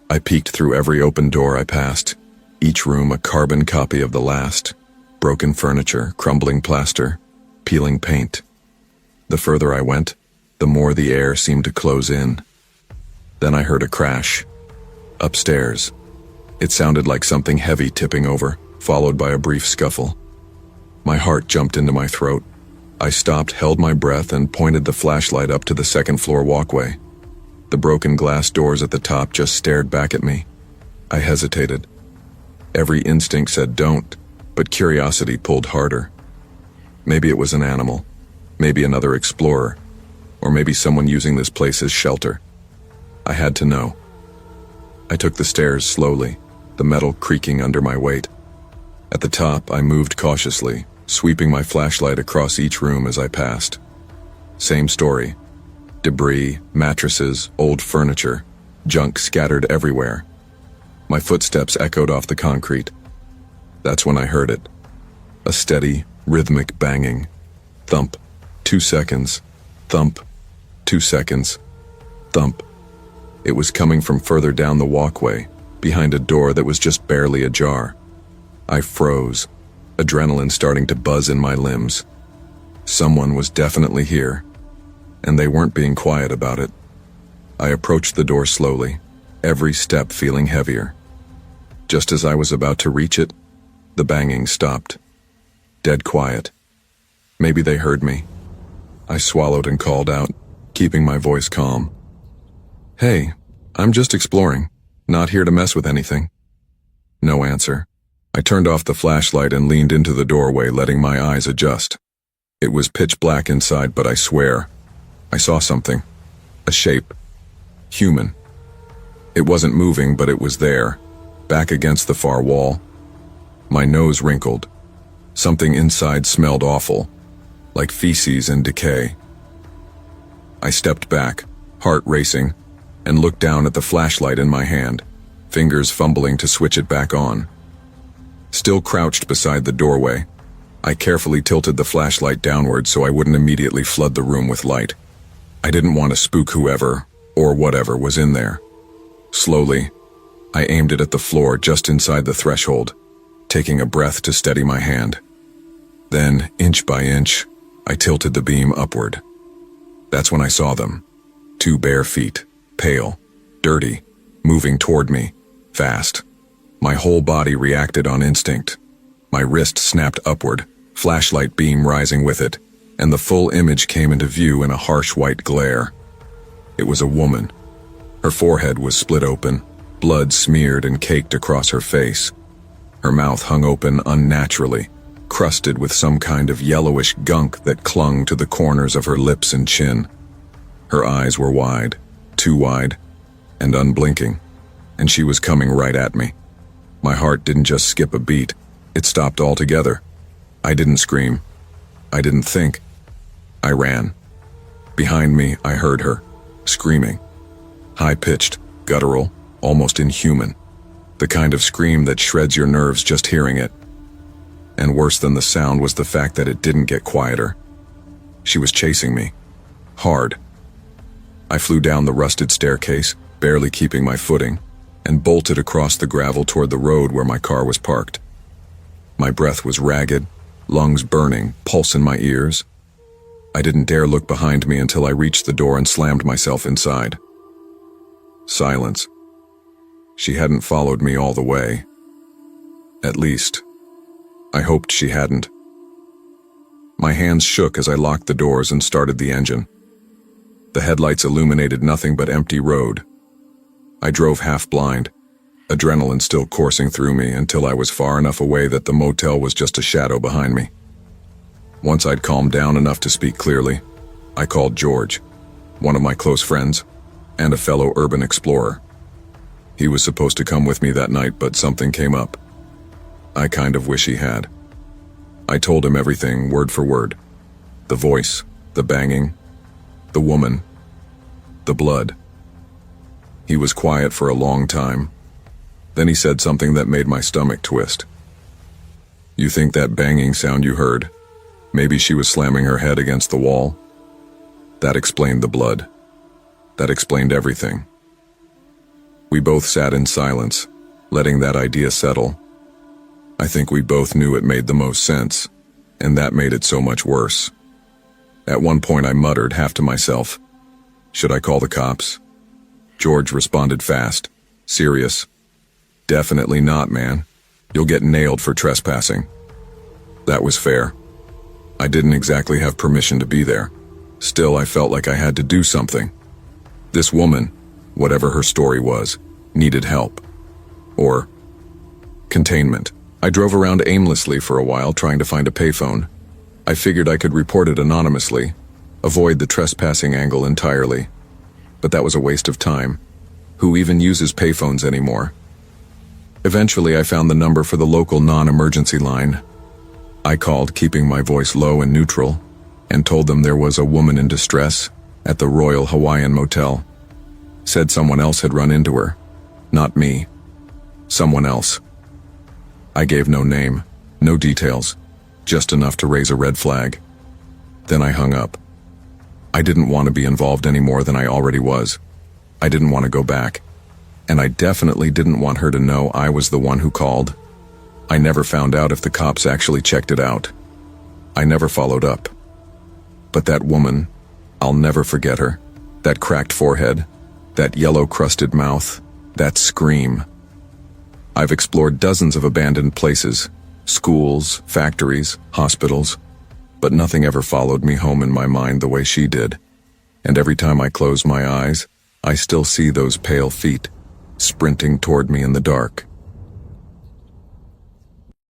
I peeked through every open door I passed, each room a carbon copy of the last. Broken furniture, crumbling plaster, peeling paint. The further I went, the more the air seemed to close in. Then I heard a crash. Upstairs. It sounded like something heavy tipping over, followed by a brief scuffle. My heart jumped into my throat. I stopped, held my breath, and pointed the flashlight up to the second-floor walkway. The broken glass doors at the top just stared back at me. I hesitated. Every instinct said don't, but curiosity pulled harder. Maybe it was an animal, maybe another explorer, or maybe someone using this place as shelter. I had to know. I took the stairs slowly, the metal creaking under my weight. At the top, I moved cautiously, sweeping my flashlight across each room as I passed. Same story. Debris, mattresses, old furniture, junk scattered everywhere. My footsteps echoed off the concrete. That's when I heard it. A steady, rhythmic banging. Thump. 2 seconds. Thump. 2 seconds. Thump. It was coming from further down the walkway, behind a door that was just barely ajar. I froze, adrenaline starting to buzz in my limbs. Someone was definitely here, and they weren't being quiet about it. I approached the door slowly, every step feeling heavier. Just as I was about to reach it, the banging stopped. Dead quiet. Maybe they heard me. I swallowed and called out, keeping my voice calm. "Hey, I'm just exploring, not here to mess with anything." No answer. I turned off the flashlight and leaned into the doorway, letting my eyes adjust. It was pitch black inside, but I swear, I saw something. A shape. Human. It wasn't moving, but it was there, back against the far wall. My nose wrinkled. Something inside smelled awful, like feces and decay. I stepped back, heart racing, and looked down at the flashlight in my hand, fingers fumbling to switch it back on. Still crouched beside the doorway, I carefully tilted the flashlight downward so I wouldn't immediately flood the room with light. I didn't want to spook whoever, or whatever, was in there. Slowly, I aimed it at the floor just inside the threshold, taking a breath to steady my hand. Then, inch by inch, I tilted the beam upward. That's when I saw them. 2 bare feet, pale, dirty, moving toward me, fast. My whole body reacted on instinct. My wrist snapped upward, flashlight beam rising with it, and the full image came into view in a harsh white glare. It was a woman. Her forehead was split open, blood smeared and caked across her face. Her mouth hung open unnaturally, crusted with some kind of yellowish gunk that clung to the corners of her lips and chin. Her eyes were wide, too wide, and unblinking, and she was coming right at me. My heart didn't just skip a beat, it stopped altogether. I didn't scream. I didn't think. I ran. Behind me, I heard her, screaming. High-pitched, guttural, almost inhuman. The kind of scream that shreds your nerves just hearing it. And worse than the sound was the fact that it didn't get quieter. She was chasing me. Hard. I flew down the rusted staircase, barely keeping my footing, and bolted across the gravel toward the road where my car was parked. My breath was ragged, lungs burning, pulse in my ears. I didn't dare look behind me until I reached the door and slammed myself inside. Silence. She hadn't followed me all the way. At least, I hoped she hadn't. My hands shook as I locked the doors and started the engine. The headlights illuminated nothing but empty road. I drove half blind, adrenaline still coursing through me until I was far enough away that the motel was just a shadow behind me. Once I'd calmed down enough to speak clearly, I called George, one of my close friends, and a fellow urban explorer. He was supposed to come with me that night, but something came up. I kind of wish he had. I told him everything, word for word. The voice, the banging, The woman. The blood. He was quiet for a long time. Then he said something that made my stomach twist. You think that banging sound you heard? Maybe she was slamming her head against the wall? That explained the blood. That explained everything. We both sat in silence, letting that idea settle. I think we both knew it made the most sense, and that made it so much worse. At one point I muttered, half to myself, should I call the cops? George responded fast, serious. Definitely not, man. You'll get nailed for trespassing. That was fair. I didn't exactly have permission to be there. Still, I felt like I had to do something. This woman, whatever her story was, needed help. Or containment. I drove around aimlessly for a while trying to find a payphone. I figured I could report it anonymously, avoid the trespassing angle entirely. But that was a waste of time. Who even uses payphones anymore? Eventually, I found the number for the local non-emergency line. I called, keeping my voice low and neutral, and told them there was a woman in distress at the Royal Hawaiian Motel. Said someone else had run into her. Not me. Someone else. I gave no name, no details, just enough to raise a red flag. Then I hung up. I didn't want to be involved any more than I already was. I didn't want to go back. And I definitely didn't want her to know I was the one who called. I never found out if the cops actually checked it out. I never followed up. But that woman, I'll never forget her. That cracked forehead, that yellow-crusted mouth, that scream. I've explored dozens of abandoned places, schools, factories, hospitals, but nothing ever followed me home in my mind the way she did. And every time I close my eyes, I still see those pale feet, sprinting toward me in the dark.